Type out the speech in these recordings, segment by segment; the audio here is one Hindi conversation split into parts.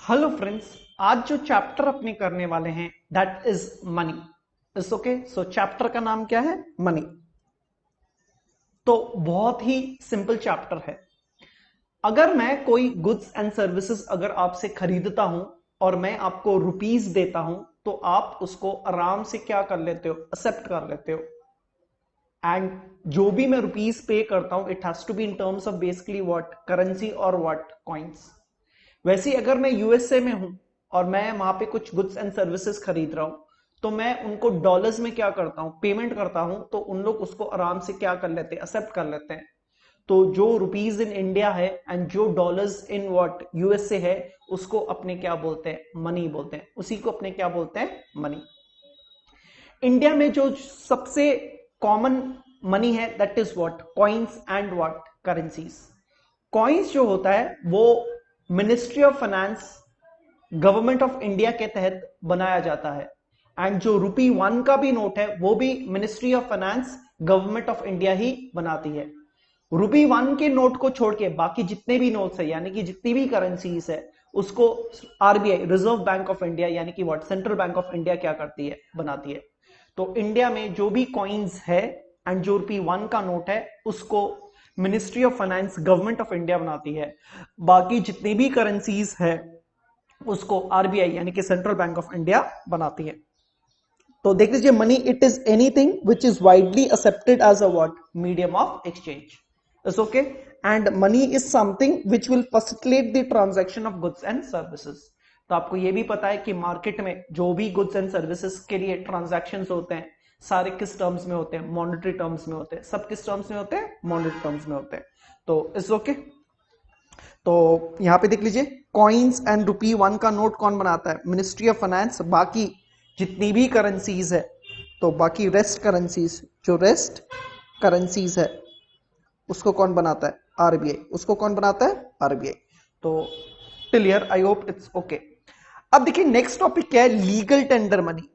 हेलो फ्रेंड्स, आज जो चैप्टर अपने करने वाले हैं that is money. It's okay. So chapter का नाम क्या है? मनी। तो बहुत ही सिंपल चैप्टर है। अगर मैं कोई गुड्स एंड सर्विसेज अगर आपसे खरीदता हूं और मैं आपको रुपीस देता हूं, तो आप उसको आराम से क्या कर लेते हो? एक्सेप्ट कर लेते हो। एंड जो भी मैं रुपीस पे करता हूं, it has to be in terms of basically what? Currency और व्हाट? कॉइन्स। वैसे ही अगर मैं यूएसए में हूं और मैं वहां पे कुछ गुड्स एंड सर्विसेज खरीद रहा हूं, तो मैं उनको डॉलर्स में क्या करता हूं? पेमेंट करता हूं। तो उन लोग उसको आराम से क्या कर लेते हैं? एक्सेप्ट कर लेते हैं। तो जो रुपीज इन इंडिया है एंड जो डॉलर्स इन व्हाट? यूएसए है, उसको अपने क्या बोलते हैं? मनी बोलते हैं। उसी को अपने क्या बोलते हैं? मनी। इंडिया में जो सबसे कॉमन मनी है that is what? Coins and what? Currencies. Coins जो होता है वो ministry of Finance, Government of India के तहत बनाया जाता है। एंड जो रुपी 1 का भी नोट है वो भी Ministry of Finance, Government of India ही बनाती है। रुपी 1 के नोट को छोड़ के बाकी जितने भी नोट्स है, यानी कि जितनी भी करेंसीज है, उसको RBI, reserve bank of India, यानी कि what? Central bank of India क्या करती है? बनाती है। तो इंडिया में जो भी कॉइन्स है एंड जो रुपी 1 का नोट है, उसको ministry of Finance, Government of India बनाती है। बाकी जितनी भी करेंसीज है उसको आरबीआई यानी कि सेंट्रल बैंक ऑफ इंडिया बनाती है। तो देख लीजिए, money it is anything which is widely accepted as a what? Medium of exchange. It's okay. And money is something which will facilitate the transaction of goods and services. तो आपको यह भी पता है कि मार्केट में जो भी गुड्स एंड सर्विसेज के लिए ट्रांजैक्शंस होते हैं, सारे किस टर्म्स में होते हैं? मॉनेटरी टर्म्स में होते हैं। सब किस टर्म्स में होते हैं? मॉनेटरी टर्म्स में होते हैं। तो इट्स ओके। तो यहां पे देख लीजिए, कॉइन्स एंड रुपी 1 का नोट कौन बनाता है? Ministry of finance. बाकी जितनी भी करेंसीज है, तो बाकी रेस्ट करेंसीज, जो रेस्ट करेंसीज है, उसको कौन बनाता है? आरबीआई। उसको कौन बनाता है? आरबीआई। तो clear? I hope it's okay. अब देखिए, नेक्स्ट टॉपिक क्या है? Legal tender money.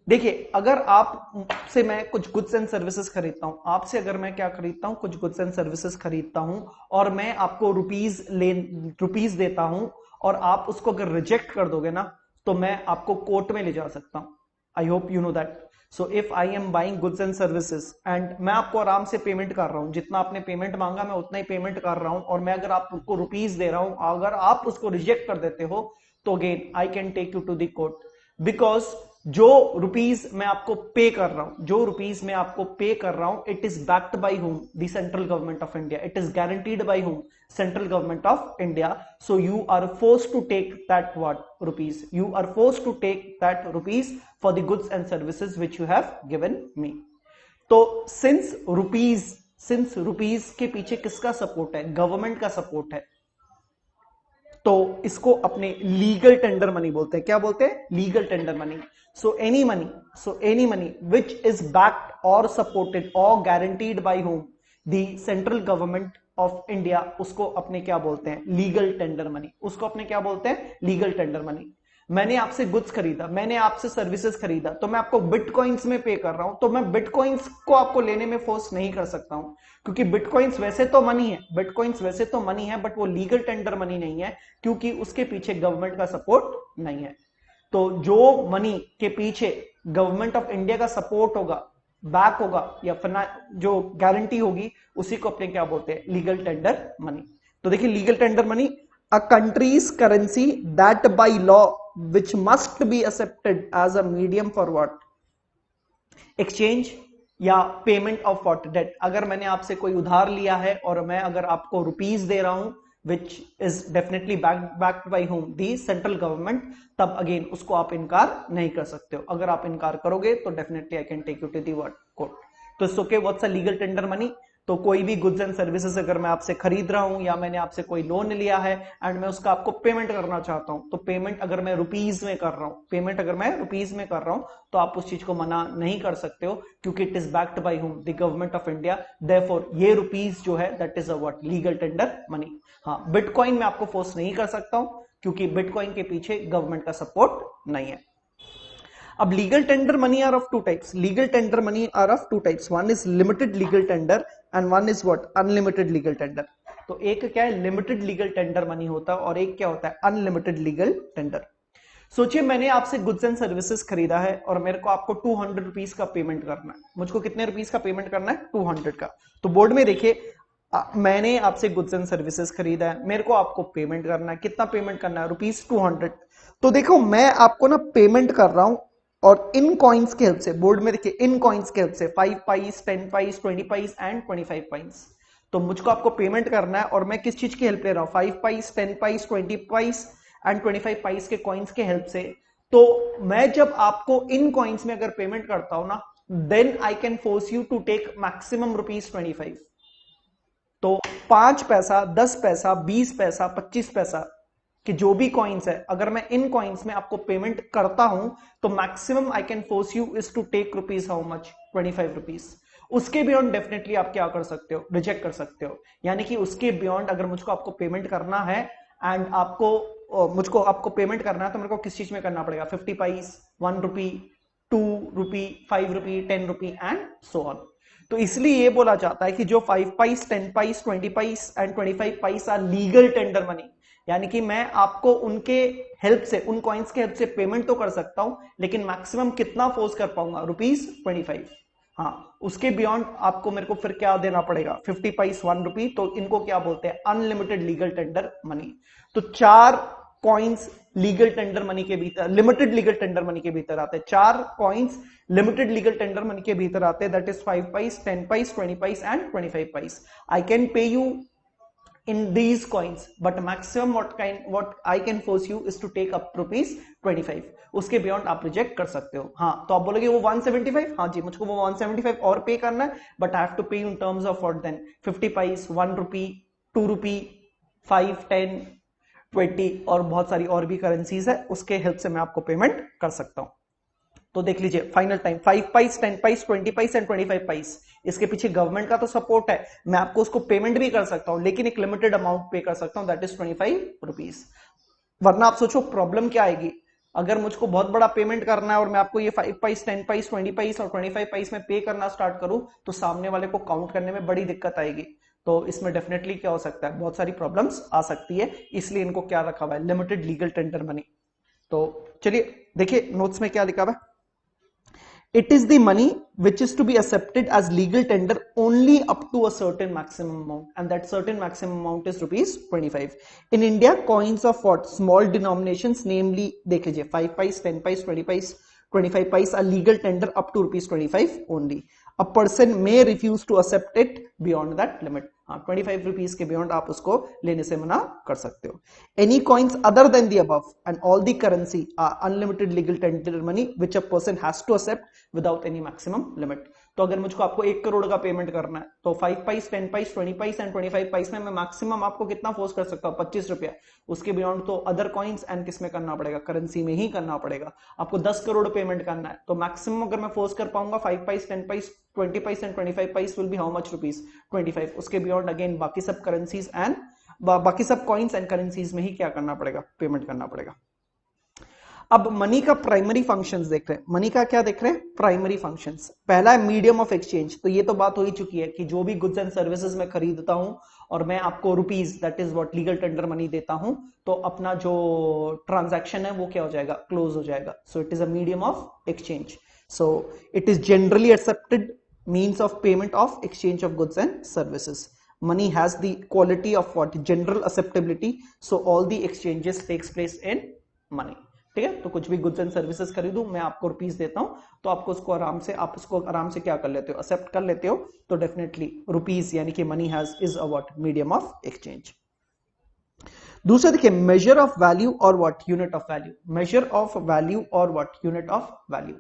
देखिए, अगर आप से मैं कुछ गुड्स एंड सर्विसेज खरीदता हूं, आपसे अगर मैं क्या खरीदता हूं? कुछ गुड्स एंड सर्विसेज खरीदता हूं और मैं आपको रुपीस देता हूं, और आप उसको अगर रिजेक्ट कर दोगे ना, तो मैं आपको कोर्ट में ले जा सकता हूं। I hope you know that. So if I am buying goods and services and मैं आपको आराम से पेमेंट कर रहा हूं, जितना आपने पेमेंट मांगा मैं उतना ही पेमेंट कर रहा हूं, और मैं अगर आपको रुपीस दे रहा हूं, अगर आप उसको रिजेक्ट कर देते हो, तो again I can take you to the court. Because जो रुपीस मैं आपको पे कर रहा हूं, जो रुपीस मैं आपको पे कर रहा हूं, it is backed by whom? The central government of India. It is guaranteed by whom? Central government of India. So you are forced to take that what? Rupees. You are forced to take that rupees for the goods and services which you have given me. तो सिंस रुपीस के पीछे किसका सपोर्ट है? गवर्नमेंट का सपोर्ट है। तो इसको अपने लीगल टेंडर मनी बोलते हैं। क्या बोलते हैं? Legal tender money. So any money which is backed और सपोर्टेड और guaranteed by whom? The central government of India. उसको अपने क्या बोलते हैं? Legal tender money. उसको अपने क्या बोलते हैं? Legal tender money. मैंने आपसे गुड्स खरीदा, मैंने आपसे सर्विसेज खरीदा, तो मैं आपको बिटकॉइंस में पे कर रहा हूं, तो मैं बिटकॉइंस को आपको लेने में फोर्स नहीं कर सकता हूं, क्योंकि बिटकॉइंस वैसे तो मनी है, बिटकॉइंस वैसे तो मनी है, बट वो लीगल टेंडर मनी नहीं है, क्योंकि उसके पीछे गवर्नमेंट का सपोर्ट नहीं है। तो जो मनी के पीछे गवर्नमेंट ऑफ इंडिया का सपोर्ट होगा, बैक होगा, या जो गारंटी होगी, उसी को अपने क्या बोलते हैं? Legal tender money. तो देखिए, legal tender money, a country's currency that by law which must be accepted as a medium for what? Exchange या पेमेंट ऑफ व्हाट? डेट। अगर मैंने आपसे कोई उधार लिया है और मैं अगर आपको रुपीस दे रहा हूं, which is definitely backed by home? The central government. तब अगेन उसको आप इनकार नहीं कर सकते हो। अगर आप इनकार करोगे तो definitely I can take you to the what? Court. तो it's okay. What's a legal tender money? तो कोई भी गुड्स एंड सर्विसेज अगर मैं आपसे खरीद रहा हूं, या मैंने आपसे कोई लोन लिया है एंड मैं उसका आपको पेमेंट करना चाहता हूं, तो पेमेंट अगर मैं रुपीस में कर रहा हूं, पेमेंट अगर मैं रुपीस में कर रहा हूं, तो आप उस चीज को मना नहीं कर सकते हो, क्योंकि it is backed by whom? The government of India. Therefore ये रुपीस जो है that is a what? Legal tender money. हाँ, बिटकॉइन में आपको फोर्स नहीं कर सकता हूं, क्योंकि बिटकॉइन के पीछे गवर्नमेंट का सपोर्ट नहीं है। अब legal tender money are of two types. Legal tender money are of two types. One is limited legal tender and one is what? Unlimited legal tender. तो एक क्या है, लिमिटेड लीगल टेंडर मनी होता है और एक क्या होता है, अनलिमिटेड लीगल टेंडर। सोचिए मैंने आपसे गुड्स एंड सर्विसेज खरीदा है और मेरे को आपको 200 रुपीज का पेमेंट करना है। मुझको कितने रुपीज का पेमेंट करना है, 200 का। तो बोर्ड में देखिए मैंने आपसे गुड्स एंड सर्विसेज खरीदा है, मेरे को आपको पेमेंट करना है। कितना पेमेंट करना है, ₹200। तो देखो मैं आपको ना पेमेंट कर रहा हूं और इन कॉइन्स के हेल्प से, बोर्ड में देखिए इन कॉइन्स के हेल्प से 5 पाइस, 10 पाइस, 20 पाइस एंड 25 पाइस। तो मुझको आपको पेमेंट करना है और मैं किस चीज की हेल्प ले रहा हूं, 5 पाइस, 10 पाइस, 20 पाइस एंड 25 पाइस के कॉइन्स के हेल्प से। तो मैं जब आपको इन कॉइन्स में अगर पेमेंट करता हूं ना, then I can force you to take maximum ₹25। तो 5 पैसा, 10 पैसा, 20 पैसा, 25 पैसा कि जो भी कॉइन्स है, अगर मैं इन कॉइन्स में आपको पेमेंट करता हूं तो maximum I can force you is to take rupees how much, ₹25। उसके बियॉन्ड डेफिनेटली आप क्या कर सकते हो, रिजेक्ट कर सकते हो। यानी कि उसके बियॉन्ड अगर मुझको आपको पेमेंट करना है एंड मुझको आपको पेमेंट करना है तो मेरे को किस चीज में करना पड़ेगा, 50 paise, 1 rupee, 2 rupee, 5 rupee, 10 rupee and so on. तो इसलिए ये बोला जाता है कि जो 5 paise, 10 paise, 20 paise and 25 paise are legal tender money. यानी कि मैं आपको उनके हेल्प से, उन कॉइन्स के हेल्प से पेमेंट तो कर सकता हूं, लेकिन मैक्सिमम कितना फोर्स कर पाऊंगा, ₹25। हाँ, उसके बियॉन्ड आपको मेरे को फिर क्या देना पड़ेगा, 50 पाइस, 1 रुपी। तो इनको क्या बोलते हैं, अनलिमिटेड लीगल टेंडर मनी। तो 4 कॉइन्स लीगल टेंडर मनी के भीतर, लिमिटेड लीगल टेंडर मनी के भीतर आते हैं। 4 coins limited legal tender money के भीतर आते हैं, that is 5 paise, 10 paise, 20 paise and 25 price. I can पे you in these coins but maximum what I can force you is to take up ₹25। उसके बियॉन्ड आप रिजेक्ट कर सकते हो। हाँ, तो आप बोलोगे वो 175, हाँ जी मुझको वो 175 और पे करना है, but I have to pay in terms of what then, 50 paise, 1 rupee, 2 rupee, 5, 10, 20 और बहुत सारी और भी करेंसीज है, उसके हेल्प से मैं आपको पेमेंट कर सकता हूं। तो देख लीजिए final time, 5 paise, 10 paise, 20 paise and 25 price. इसके पीछे गवर्नमेंट का तो सपोर्ट है, मैं आपको उसको पेमेंट भी कर सकता हूं, लेकिन एक लिमिटेड अमाउंट पे कर सकता हूं, दैट इज ₹25। वरना आप सोचो प्रॉब्लम क्या आएगी, अगर मुझको बहुत बड़ा पेमेंट करना है और मैं आपको ये 5 पाइस, 10 पाइस, 20 पाइस और 25 पाइस में पे करना स्टार्ट करूं तो सामने वाले को काउंट करने में बड़ी दिक्कत आएगी। तो इसमें डेफिनेटली क्या हो सकता है, बहुत सारी प्रॉब्लम्स आ सकती है, इसलिए इनको क्या रखा हुआ है, लिमिटेड लीगल टेंडर मनी। तो चलिए देखिए नोट्स में क्या लिखा हुआ है, it is the money which is to be accepted as legal tender only up to a certain maximum amount, and that certain maximum amount is ₹25। in India coins of what small denominations, namely देख लीजिए 5 paise, 10 paise, 20 paise, 25 paise are legal tender up to ₹25 only। a person may refuse to accept it beyond that limit। हाँ, 25 रुपीज के बियॉन्ड आप उसको लेने से मना कर सकते हो। Any coins other than the above and all the currency are unlimited legal tender money which a person has to accept without any maximum limit. तो अगर मुझको आपको 1 करोड़ का पेमेंट करना है तो 5 पाइस, 10 पाइस, 20 पाइस एंड 25 पाइस में मैं मैक्सिमम आपको कितना फोर्स कर सकता हूँ, ₹25। उसके बियॉन्ड तो अदर कॉइन्स एंड किस में करना पड़ेगा, करेंसी में ही करना पड़ेगा। आपको 10 करोड़ पेमेंट करना है तो मैक्सिमम अगर मैं फोर्स कर पाऊंगा 5 paise, 10 paise, 20 paise and 25 price will be how much, ₹25। उसके बियॉन्ड अगेन बाकी सब करेंसीज एंड बाकी सब कॉइन्स एंड करेंसीज में ही क्या करना पड़ेगा, पेमेंट करना पड़ेगा। अब मनी का प्राइमरी फंक्शंस देख रहे हैं, मनी का क्या देख रहे हैं, प्राइमरी फंक्शंस। पहला है मीडियम ऑफ एक्सचेंज। तो ये तो बात हो ही चुकी है कि जो भी गुड्स एंड सर्विसेज में खरीदता हूं और मैं आपको rupees, that is what legal tender money देता हूं, तो अपना जो ट्रांजैक्शन है वो क्या हो जाएगा, क्लोज हो जाएगा। So it is a medium of exchange. So it is generally accepted means of payment of exchange of goods and services। money has the quality of what, general acceptability, so all the exchanges takes place in money। ठीक है, तो कुछ भी गुड्स एंड सर्विसेज खरीदूं, मैं आपको रुपीज देता हूं तो आपको उसको आराम से, आप उसको आराम से क्या कर लेते हो, एक्सेप्ट कर लेते हो। तो डेफिनेटली रुपीज यानी कि money has is a what, medium of exchange. दूसरा देखिए मेजर ऑफ वैल्यू और what, unit of value. Major of value और व्हाट, यूनिट ऑफ वैल्यू।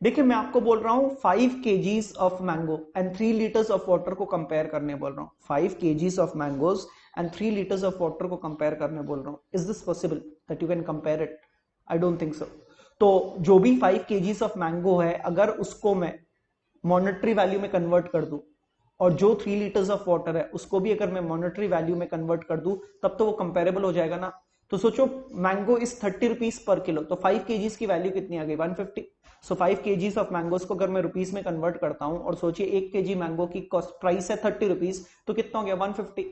देखिए मैं आपको बोल रहा हूं 5 kgs of mango and 3 litres of water को कंपेयर करने बोल रहा हूं। 5 kgs of mangoes and 3 litres of water को कंपेयर करने बोल रहा हूं। Is this possible that you can compare it? I don't think so. तो जो भी 5 kgs ऑफ मैंगो है, अगर उसको मैं मॉनेटरी वैल्यू में कन्वर्ट कर दूं और जो 3 लीटर्स ऑफ वाटर है उसको भी अगर मैं मॉनेटरी वैल्यू में कन्वर्ट कर दूं, तब तो वो कंपेरेबल हो जाएगा ना। तो सोचो mango is 30 rupees per kilo, तो 5 kgs की वैल्यू कितनी आ गई, 150। सो 5 kgs ऑफ मैंगोज को अगर मैं रुपीज में कन्वर्ट करता हूं और सोचिए 1 kg मैंगो की कॉस्ट प्राइस है 30 रुपीज, तो कितना हो गया, 150।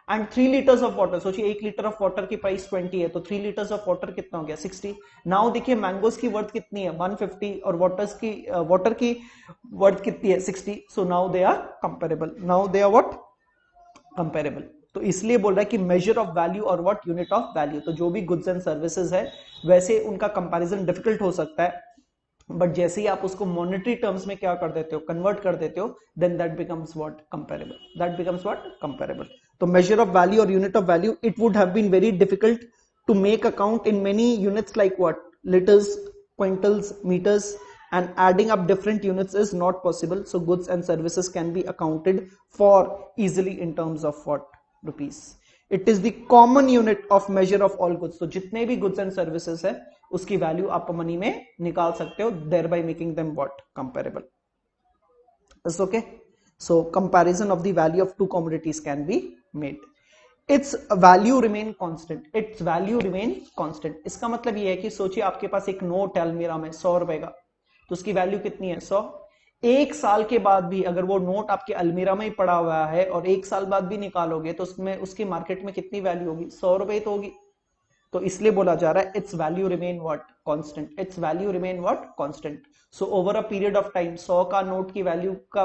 एंड 3 लीटर्स ऑफ वाटर, सोचिए 1 लीटर ऑफ वाटर की प्राइस 20 है, तो 3 लीटर्स ऑफ वाटर कितना हो गया 60। नाउ देखिए मैंगोज की वर्थ कितनी है 150 और वाटर की वर्थ कितनी है 60। So now they are comparable, now they are what comparable. तो इसलिए बोल रहा है कि मेजर ऑफ वैल्यू और व्हाट यूनिट ऑफ वैल्यू, तो जो भी गुड्स एंड सर्विसेज है वैसे उनका कंपैरिजन डिफिकल्ट हो सकता है, बट जैसे ही आप उसको मॉनेटरी टर्म्स में क्या कर देते हो, कन्वर्ट कर देते हो, then that becomes what comparable, that becomes what comparable. तो मेजर ऑफ वैल्यू और unit of value, it would have been very difficult to make account in many units like what litres, quintals, meters, and adding up different units is not possible. So goods and services can be accounted for easily in terms of what? Rupees. It is the common unit of measure of all goods. So जितने भी goods and services है उसकी वैल्यू आप मनी में निकाल सकते हो, thereby making them what? Comparable. Is okay? So comparison of the value of two commodities can be made. Its value remain constant. Its value remain constant. इसका मतलब ये है कि सोचिए आपके पास एक नोट है अलमीरा में 100 रुपए का, तो उसकी वैल्यू कितनी है 100। एक साल के बाद भी अगर वो नोट आपके अलमीरा में ही पड़ा हुआ है और एक साल बाद भी निकालोगे तो उसमें उसकी मार्केट में कितनी वैल्यू होगी 100 रुपए तो होगी। तो इसलिए बोला जा रहा है it's value remain what constant, it's value remain what constant. So over a period of time 100 का नोट की वैल्यू का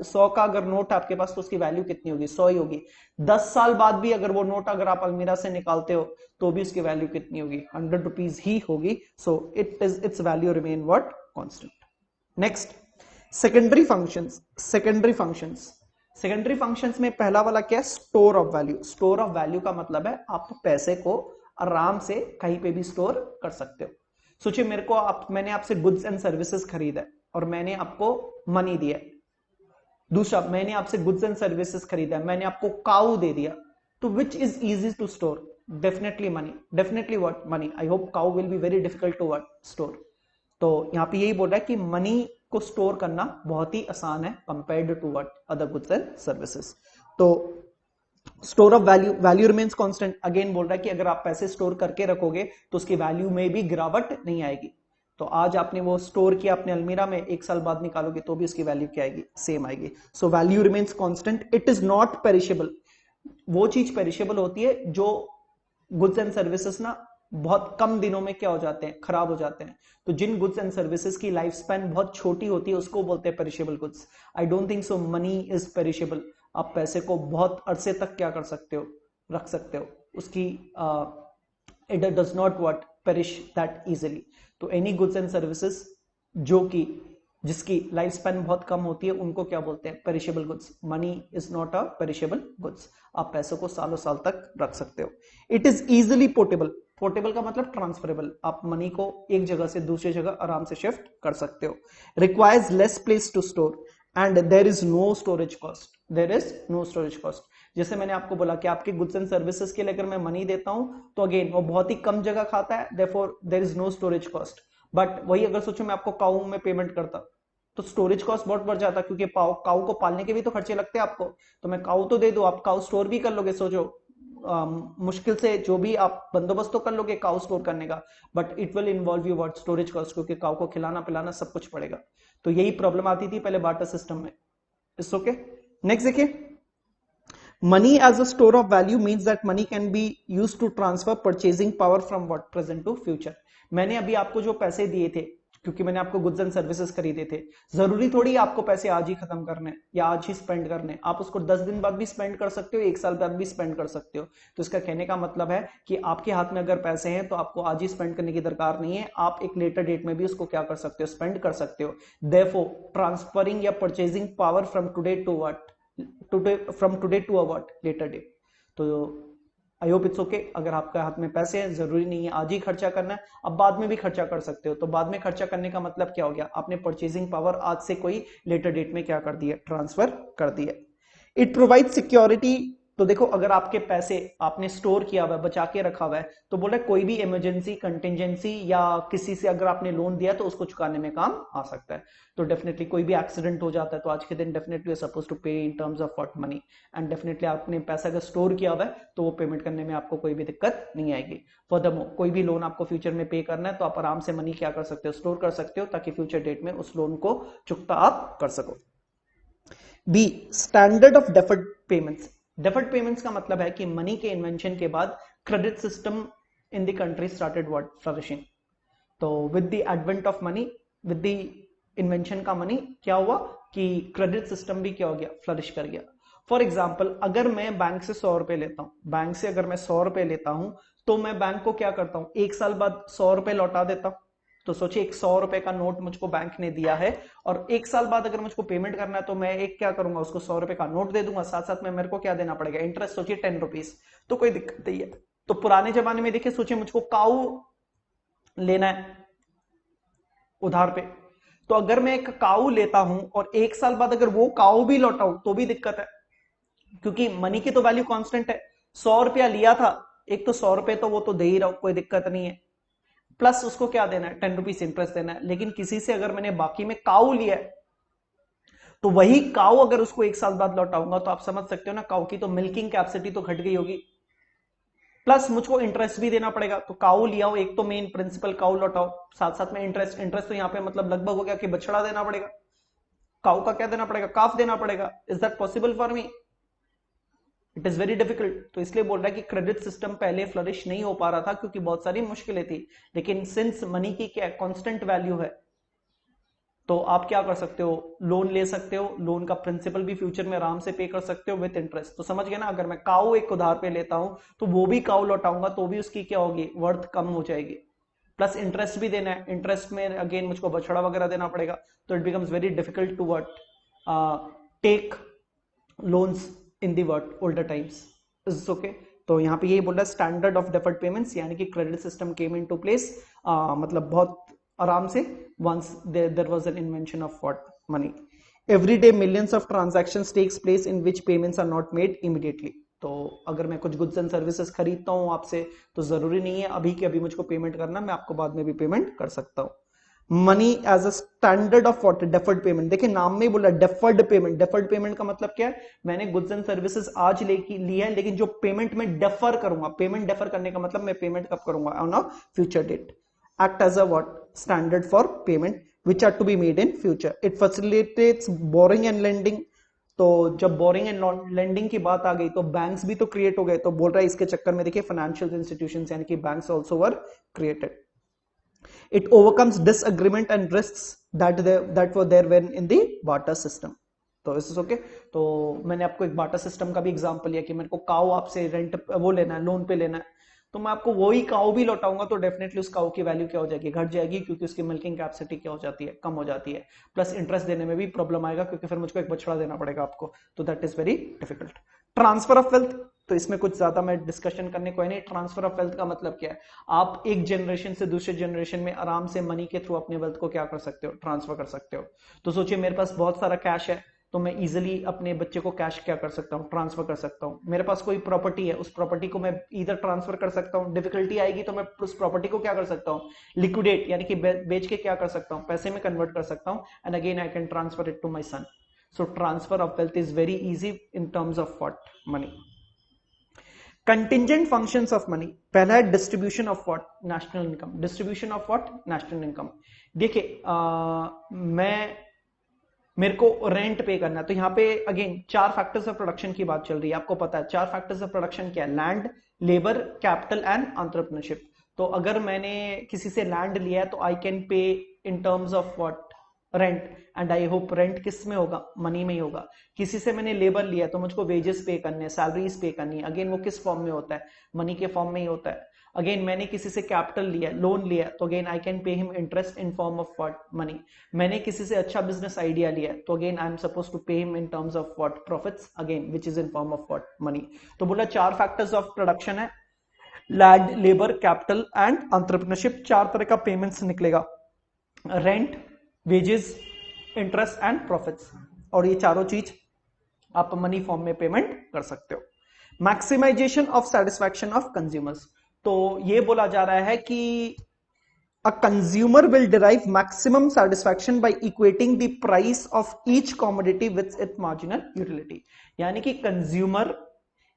100 का अगर नोट आपके पास तो उसकी वैल्यू कितनी होगी 100 ही होगी। 10 साल बाद भी अगर वो नोट अगर आप अलमीरा से निकालते हो तो भी उसकी वैल्यू कितनी होगी 100 रुपीज ही होगी। So it's value remain what constant. Next secondary functions. Secondary functions, secondary functions में पहला वाला क्या है store of value. Store of value का मतलब है आप पैसे को आराम से कहीं पे भी स्टोर कर सकते हो। सोचिए मेरे को मैंने आपसे गुड्स एंड सर्विसेज खरीदा और मैंने आपको मनी दिया। दूसरा, मैंने आपसे गुड्स एंड सर्विसेज खरीदा, मैंने आपको काऊ दे दिया, तो which is easy to store? Definitely money, definitely what money. I hope cow will be very difficult to what store. तो यहां पे यही बोल रहा है कि मनी को स्टोर करना बहुत ही आसान है compared to what other goods and services. तो store of value, value remains constant. Again बोल रहा है कि अगर आप पैसे स्टोर करके रखोगे तो उसकी वैल्यू में भी गिरावट नहीं आएगी। तो आज आपने वो स्टोर किया अपने अलमीरा में, एक साल बाद निकालोगे तो भी उसकी वैल्यू क्या आएगी सेम आएगी। So value remains constant. It is not perishable. वो चीज पेरिशेबल होती है जो गुड्स एंड सर्विसेज ना बहुत कम दिनों में क्या हो जाते हैं खराब हो जाते हैं। तो जिन गुड्स एंड सर्विसेज की लाइफ स्पैन बहुत छोटी होती है उसको बोलते हैं perishable goods. I don't think so money is perishable. आप पैसे को बहुत अरसे तक क्या कर सकते हो रख सकते हो, उसकी it does not what perish that easily. तो एनी गुड्स एंड सर्विसेज जो कि जिसकी लाइफ स्पैन बहुत कम होती है उनको क्या बोलते हैं perishable goods. Money is not a perishable goods. आप पैसों को सालों साल तक रख सकते हो। It is easily portable. Portable का मतलब ट्रांसफरेबल। आप मनी को एक जगह से दूसरी जगह आराम से शिफ्ट कर सकते हो। Requires less place to store and there is no storage cost. There is no storage cost. जैसे मैंने आपको बोला कि आपके गुड्स एंड सर्विसेज के लिए अगर मैं मनी देता हूं तो अगेन वो बहुत ही कम जगह खाता है, therefore there is no storage cost. But वही अगर सोचो मैं आपको काऊ में पेमेंट करता तो स्टोरेज कॉस्ट बहुत बढ़ जाता, क्योंकि काऊ को पालने के भी तो खर्चे लगते हैं आपको। तो मैं काऊ तो दे दो, आप काऊ स्टोर भी कर लोगे, सोचो मुश्किल से जो भी आप बंदोबस्त तो कर लोगे काऊ स्टोर करने का, but it will involve you what storage cost, क्योंकि काऊ को खिलाना पिलाना सब कुछ पड़ेगा। तो यही प्रॉब्लम आती थी पहले बार्टर सिस्टम में। It's okay. नेक्स्ट देखिए, money as a store of value means that money can be used to transfer purchasing power from what present to future. मैंने अभी आपको जो पैसे दिए थे, क्योंकि मैंने आपको गुड्स एंड सर्विसेज खरीदे थे, जरूरी थोड़ी आपको पैसे आज ही खत्म करने या आज ही स्पेंड करने। आप उसको 10 दिन बाद भी स्पेंड कर सकते हो, 1 साल बाद भी स्पेंड कर सकते हो। तो इसका कहने का मतलब है कि आपके हाथ में अगर पैसे हैं तो आपको आज ही स्पेंड करने की दरकार नहीं है, आप एक लेटर डेट में भी उसको क्या कर सकते हो स्पेंड कर सकते हो। देयरफॉर ट्रांसफरिंग या purchasing power from today to what from today to a what later date. तो आई होप इट्स ओके। अगर आपके हाथ में पैसे हैं जरूरी नहीं है आज ही खर्चा करना है, अब बाद में भी खर्चा कर सकते हो। तो बाद में खर्चा करने का मतलब क्या हो गया, आपने परचेजिंग पावर आज से कोई लेटर डेट में क्या कर दिया ट्रांसफर कर दिया। It provide security. तो देखो अगर आपके पैसे आपने स्टोर किया हुआ है, बचा के रखा हुआ है, तो बोले कोई भी इमरजेंसी कंटिजेंसी या किसी से अगर आपने लोन दिया तो उसको चुकाने में काम आ सकता है। तो डेफिनेटली कोई भी एक्सीडेंट हो जाता है तो आज के दिन definitely suppose to pay in terms of what money, and definitely आपने पैसा अगर स्टोर किया हुआ है तो वो पेमेंट करने में आपको कोई भी दिक्कत नहीं आएगी। फर्दरमोर कोई भी लोन आपको फ्यूचर में पे करना है तो आप आराम से मनी क्या कर सकते हो स्टोर कर सकते हो, ताकि फ्यूचर डेट में उस लोन को चुकता आप कर सको। B, standard of deferred payments. Deferred payments का मतलब है कि मनी के इन्वेंशन के बाद credit system in the country started what flourishing. तो with the advent of money, with the invention का मनी, क्या हुआ कि क्रेडिट सिस्टम भी क्या हो गया, फ्लरिश कर गया। फॉर एग्जाम्पल, अगर मैं बैंक से 100 रुपए लेता हूं, बैंक से अगर मैं 100 रुपए लेता हूं, तो मैं बैंक को क्या करता हूं, 1 साल बाद 100 रुपए लौटा देता हूं। तो सोचिए, एक 100 रुपए का नोट मुझको बैंक ने दिया है, और 1 साल बाद अगर मुझको पेमेंट करना है, तो मैं एक क्या करूंगा, उसको 100 रुपए का नोट दे दूंगा, साथ साथ में मेरे को क्या देना पड़ेगा, इंटरेस्ट। सोचिए 10 रुपीज, तो कोई दिक्कत नहीं है। तो पुराने जमाने में देखिए, सोचिए मुझको काऊ लेना है उधार पे, तो अगर मैं एक काऊ लेता हूं और 1 साल बाद अगर वो काऊ भी लौटाऊं तो भी दिक्कत है, क्योंकि मनी की तो वैल्यू कांस्टेंट है। 100 रुपया लिया था, एक तो 100 रुपए तो वो तो दे ही रहा हूं, कोई दिक्कत नहीं है, प्लस उसको क्या देना है, 10 रुपीज इंटरेस्ट देना है। लेकिन किसी से अगर मैंने बाकी में काऊ लिया है, तो वही काऊ अगर उसको 1 साल बाद लौटाऊंगा, तो आप समझ सकते हो ना, काऊ की तो मिल्किंग कैपेसिटी तो घट गई होगी, प्लस मुझको इंटरेस्ट भी देना पड़ेगा। तो काऊ लिया हो, एक तो मेन प्रिंसिपल काऊ लौटाओ, साथ साथ में इंटरेस्ट। इंटरेस्ट तो यहां पे मतलब लगभग हो गया कि बछड़ा देना पड़ेगा, काऊ का क्या देना पड़ेगा, काफ देना पड़ेगा। Is that possible for me? It is very difficult. तो इसलिए बोल रहा है कि क्रेडिट सिस्टम पहले फ्लरिश नहीं हो पा रहा था, क्योंकि बहुत सारी मुश्किलें थी। लेकिन सिंस मनी की क्या कांस्टेंट वैल्यू है, तो आप क्या कर सकते हो, लोन ले सकते हो, लोन का प्रिंसिपल भी फ्यूचर में आराम से पे कर सकते हो विद इंटरेस्ट। तो समझ गए ना, अगर मैं काऊ एक उधार पे लेता हूं, तो वो भी काऊ लौटाऊंगा तो भी उसकी क्या होगी, वर्थ कम हो जाएगी, प्लस इंटरेस्ट भी देना है। इंटरेस्ट में अगेन मुझको बछड़ा वगैरह देना पड़ेगा, तो it becomes very difficult to what take loans in the what older times. Is okay. तो यहाँ पे यही बोल रहा है स्टैंडर्ड ऑफ डेफर्ड पेमेंट्स, यानी कि credit system came into place, मतलब बहुत आराम से, once there was an invention of what, money. Every day millions of transactions takes place in which payments are not made immediately. तो अगर मैं कुछ गुड्स एंड सर्विसेज खरीदता हूं आपसे, तो जरूरी नहीं है अभी के अभी मुझको पेमेंट करना, मैं आपको बाद में भी पेमेंट कर सकता हूं। Money as a standard of what, deferred payment. देखिए नाम में ही बोला डेफर्ड पेमेंट। डेफर्ड पेमेंट का मतलब क्या है, मैंने गुड्स एंड सर्विसेज आज लिया है, लेकिन जो पेमेंट में डेफर करूंगा, पेमेंट डेफर करने का मतलब मैं पेमेंट कब करूंगा, on a future date. act as a what, standard for payment which are to be made in future. It facilitates borrowing and lending. तो जब बोरिंग एंड लेंडिंग की बात आ गई, तो बैंक्स भी तो क्रिएट हो गए। तो बोल रहा है इसके चक्कर में देखिए फाइनेंशियल इंस्टीट्यूशंस यानी कि banks also were created. It overcomes disagreement and risks that were there when in the barter system. तो इस ओके। तो मैंने आपको एक बार्टर सिस्टम का भी एग्जांपल लिया कि मेरे को काऊ आपसे रेंट वो लेना है, लोन पे लेना है, तो मैं आपको वही काऊ भी लौटाऊंगा, तो डेफिनेटली उस काऊ की वैल्यू क्या हो जाएगी, घट जाएगी, क्योंकि उसकी मिल्किंग कैपेसिटी क्या हो जाती है, कम हो जाती है। प्लस इंटरेस्ट देने में भी प्रॉब्लम आएगा, क्योंकि फिर मुझको एक बछड़ा देना पड़ेगा आपको, तो that is very difficult. Transfer of wealth, तो इसमें कुछ ज्यादा मैं डिस्कशन करने को है नहीं। ट्रांसफर ऑफ वेल्थ का मतलब क्या है, आप एक जनरेशन से दूसरे जनरेशन में आराम से मनी के थ्रू अपने वेल्थ को क्या कर सकते हो, ट्रांसफर कर सकते हो। तो सोचिए मेरे पास बहुत सारा कैश है, तो मैं इजीली अपने बच्चे को कैश क्या कर सकता हूँ, ट्रांसफर कर सकता हूँ। मेरे पास कोई प्रॉपर्टी है, उस प्रॉपर्टी को मैं इधर ट्रांसफर कर सकता हूँ। डिफिकल्टी आएगी तो मैं उस प्रॉपर्टी को क्या कर सकता हूँ, लिक्विडेट यानी कि बेच के क्या कर सकता हूँ, पैसे में कन्वर्ट कर सकता हूँ, and again I can transfer it to my son. So transfer of wealth is very easy in terms of what, money. Contingent functions of money, पहला है distribution of what, national income. Distribution of what, national income. देखिए मेरे को रेंट पे करना है, तो यहां पे अगेन 4 फैक्टर्स ऑफ प्रोडक्शन की बात चल रही है। आपको पता है 4 फैक्टर्स ऑफ प्रोडक्शन क्या है, land, labour, capital and entrepreneurship. तो अगर मैंने किसी से लैंड लिया है, तो आई कैन पे in terms of what, rent, and I hope rent किस में होगा, मनी में ही होगा। किसी से मैंने लेबर लिया, तो मुझको वेजेस पे करने हैं, सैलरीज पे करनी है, अगेन वो किस फॉर्म में होता है, मनी के फॉर्म में ही होता है। अगेन मैंने किसी से कैपिटल लिया, लोन लिया, तो again I can pay him interest in form of what, money. मैंने किसी से अच्छा बिजनेस आइडिया लिया, तो again I am suppose to pay him in terms of what, profits, again which is in form of what, money. तो बोला 4 फैक्टर्स ऑफ प्रोडक्शन है, land, labour, capital and entrepreneurship. 4 तरह का पेमेंट्स निकलेगा, rent, wages, interest and profits, और ये चारों चीज आप मनी फॉर्म में पेमेंट कर सकते हो। Maximisation of satisfaction of consumers, तो ये बोला जा रहा है कि a consumer will derive maximum satisfaction by equating the price of each commodity with its marginal utility। यानी कि कंज्यूमर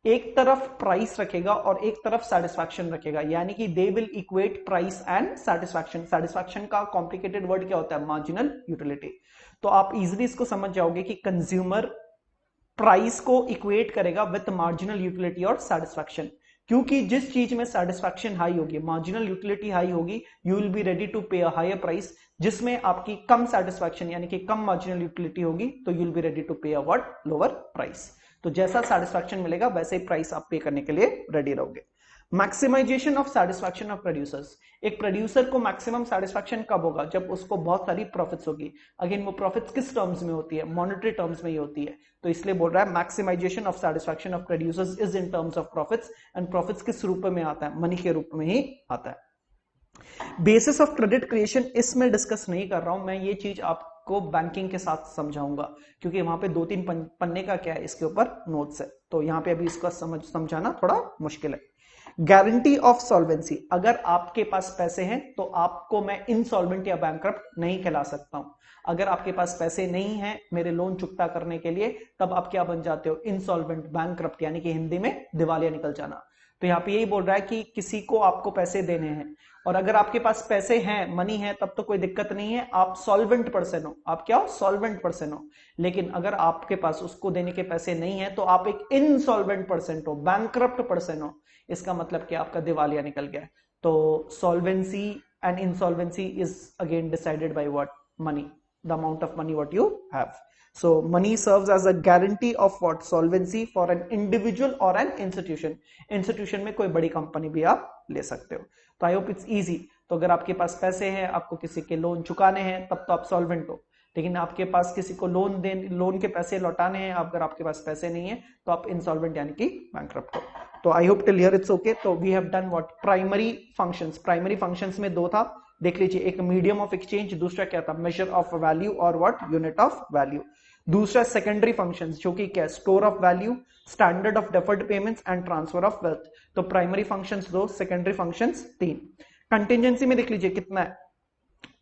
एक तरफ प्राइस रखेगा और एक तरफ सेटिस्फैक्शन रखेगा, यानी कि they will equate price and satisfaction. Satisfaction का कॉम्प्लिकेटेड वर्ड क्या होता है, मार्जिनल यूटिलिटी। तो आप इजीली इसको समझ जाओगे कि कंज्यूमर प्राइस को इक्वेट करेगा विथ मार्जिनल यूटिलिटी और सेटिस्फैक्शन, क्योंकि जिस चीज में सेटिस्फैक्शन हाई होगी, मार्जिनल यूटिलिटी हाई होगी, you will be ready to pay a higher price. जिसमें आपकी कम सेटिस्फैक्शन यानी कि कम मार्जिनल यूटिलिटी होगी, तो you will be ready to pay a what, lower price. तो जैसा सेटिस्फैक्शन मिलेगा वैसे ही प्राइस आप पे करने के लिए रेडी रहोगे। Maximisation of satisfaction of producers, एक प्रोड्यूसर को मैक्सिमम सेटिस्फैक्शन कब होगा, जब उसको बहुत सारी प्रॉफिट्स होगी। अगेन वो प्रॉफिट्स किस टर्म्स में होती है, मॉनेटरी टर्म्स में ही होती है, तो इसलिए बोल रहा है maximisation of satisfaction of producers is in terms of profits, and profits किस रूप में आता है, मनी के रूप में ही आता है। बेसिस ऑफ क्रेडिट क्रिएशन इसमें डिस्कस नहीं कर रहा हूं मैं, ये चीज आपको बैंकिंग के साथ समझाऊंगा, क्योंकि वहां पे 2-3 पन्ने का क्या है इसके ऊपर नोट्स है, तो यहां पे अभी इसका समझाना थोड़ा मुश्किल है। गारंटी ऑफ सॉल्वेंसी, अगर आपके पास पैसे हैं तो आपको मैं इनसॉल्वेंट या बैंकरप्ट नहीं कहला सकता हूं। अगर आपके पास पैसे नहीं हैं मेरे लोन चुकता करने के लिए, तब आप क्या बन जाते हो, इनसॉल्वेंट, बैंकरप्ट, यानी कि हिंदी में दिवालिया निकल जाना। तो यहाँ पे यही बोल रहा है कि किसी को आपको पैसे देने हैं, और अगर आपके पास पैसे हैं, मनी है, तब तो कोई दिक्कत नहीं है, आप सॉल्वेंट पर्सन हो, आप क्या हो, सॉल्वेंट पर्सन हो। लेकिन अगर आपके पास उसको देने के पैसे नहीं है तो आप एक इनसॉल्वेंट पर्सन हो, बैंकरप्ट पर्सन हो। इसका मतलब कि आपका दिवालिया निकल गया। तो solvency and insolvency is again decided by what, money, the amount of money what you have. So money serves as a guarantee of what, solvency for an individual or an institution। institution में कोई बड़ी कंपनी भी आप ले सकते हो। तो आई होप इट्स इजी। तो अगर आपके पास पैसे हैं, आपको किसी के लोन चुकाने हैं, तब तो आप सॉल्वेंट हो। लेकिन आपके पास किसी को लोन के पैसे लौटाने हैं, अगर आपके पास पैसे नहीं है तो आप इंसॉल्वेंट यानी कि बैंकरप्ट हो। तो I hope till here it's okay. तो we have done what, primary functions. Primary functions में 2 था, देख लीजिए, एक मीडियम ऑफ एक्सचेंज, दूसरा क्या था, मेजर ऑफ वैल्यू और व्हाट, यूनिट ऑफ वैल्यू। दूसरा सेकेंडरी फंक्शंस, जो कि क्या, store of value, standard of deferred payments and transfer of wealth. तो primary functions 2, secondary functions 3। Contingency में देख लीजिए कितना है,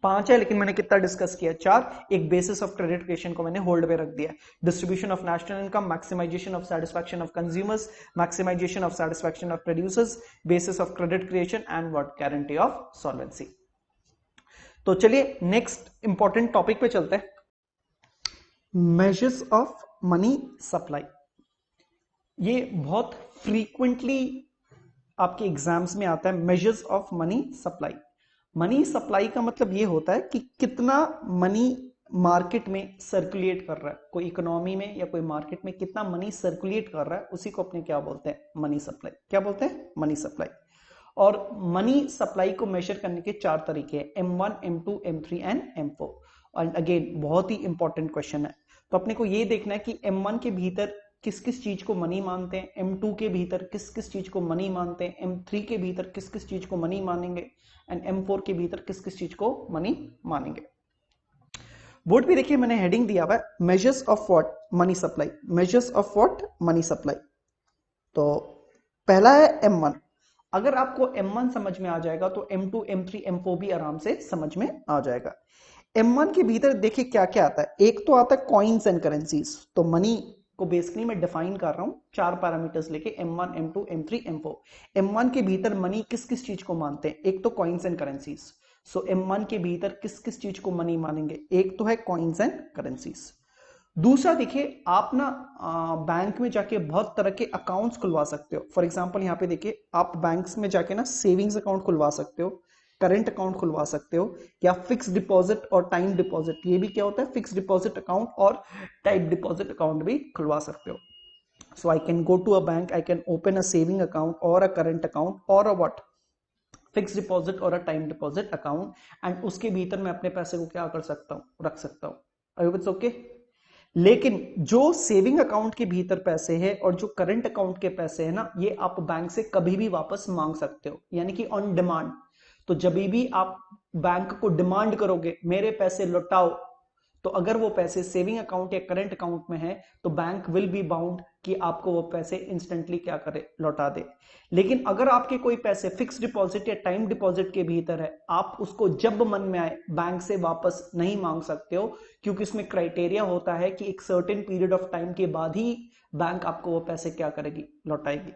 5 है, लेकिन मैंने कितना डिस्कस किया, 4। एक बेसिस ऑफ क्रेडिट क्रिएशन को मैंने होल्ड पे रख दिया। Distribution of national income, maximisation of satisfaction of consumers, maximisation of satisfaction of producers, basis of credit creation and what, guarantee of solvency. तो चलिए नेक्स्ट इंपॉर्टेंट टॉपिक पे चलते हैं, मेजर्स ऑफ मनी सप्लाई। ये बहुत फ्रीक्वेंटली आपके एग्जाम्स में आता है, measures of money supply. Money supply का मतलब ये होता है कि कितना मनी मार्केट में सर्कुलेट कर रहा है, कोई इकोनॉमी में या कोई मार्केट में कितना मनी सर्कुलेट कर रहा है, उसी को अपने क्या बोलते हैं, मनी सप्लाई। क्या बोलते हैं, मनी सप्लाई। और मनी सप्लाई को मेजर करने के 4 तरीके हैं, M1, M2, M3 and M4। और अगेन बहुत ही इंपॉर्टेंट क्वेश्चन है। तो अपने को ये देखना है कि M1 के भीतर किस किस चीज को मनी मानते हैं, M2 के भीतर किस किस चीज को मनी मानते हैं, M3 के भीतर किस किस चीज को मनी मानेंगे, एंड M4 के भीतर किस किस चीज को मनी मानेंगे। बोर्ड पे देखिए मैंने हेडिंग दिया हुआ है, measures of what, money supply. Measures of what, money supply. तो पहला है M1। अगर आपको M1 समझ में आ जाएगा तो M2, M3, M4 भी आराम से समझ में आ जाएगा। M1 के भीतर देखिए क्या क्या आता है। एक तो आता है कॉइन्स एंड करेंसीज। तो मनी को बेसिकली मैं डिफाइन कर रहा हूं 4 पैरामीटर्स लेके, M1, M2, M3, M4। M1 के भीतर मनी किस किस चीज को मानते हैं, एक तो coins and currencies. So M1 के भीतर किस किस चीज को मनी मानेंगे, एक तो है कॉइन्स एंड करेंसीज। दूसरा देखिए, आप ना बैंक में जाके बहुत तरह के अकाउंट्स खुलवा सकते हो। फॉर एग्जांपल यहाँ पे देखिए, आप बैंक्स में जाके ना सेविंग्स अकाउंट खुलवा सकते हो, करंट अकाउंट खुलवा सकते हो, या फिक्स डिपॉजिट और टाइम डिपॉजिट, ये भी क्या होता है, फिक्स डिपॉजिट अकाउंट और टाइम डिपॉजिट अकाउंट भी खुलवा सकते हो। So I can go to a bank, I can open a saving account और अ करंट अकाउंट और अ व्हाट, फिक्स डिपॉजिट और a time deposit account, and उसके भीतर मैं अपने पैसे को क्या कर सकता हूँ, रख सकता हूँ। I hope it's okay. लेकिन जो सेविंग अकाउंट के भीतर पैसे है और जो करंट अकाउंट के पैसे है ना, ये आप बैंक से कभी भी वापस मांग सकते हो, यानी कि ऑन डिमांड। तो जब भी आप बैंक को डिमांड करोगे मेरे पैसे लौटाओ, तो अगर वो पैसे सेविंग अकाउंट या करंट अकाउंट में है तो बैंक विल बी बाउंड कि आपको वो पैसे इंस्टेंटली क्या करे, लौटा दे। लेकिन अगर आपके कोई पैसे फिक्स डिपॉजिट या टाइम डिपॉजिट के भीतर है, आप उसको जब मन में आए बैंक से वापस नहीं मांग सकते हो, क्योंकि इसमें क्राइटेरिया होता है कि एक सर्टेन पीरियड ऑफ टाइम के बाद ही बैंक आपको वो पैसे क्या करेगी, लौटाएगी।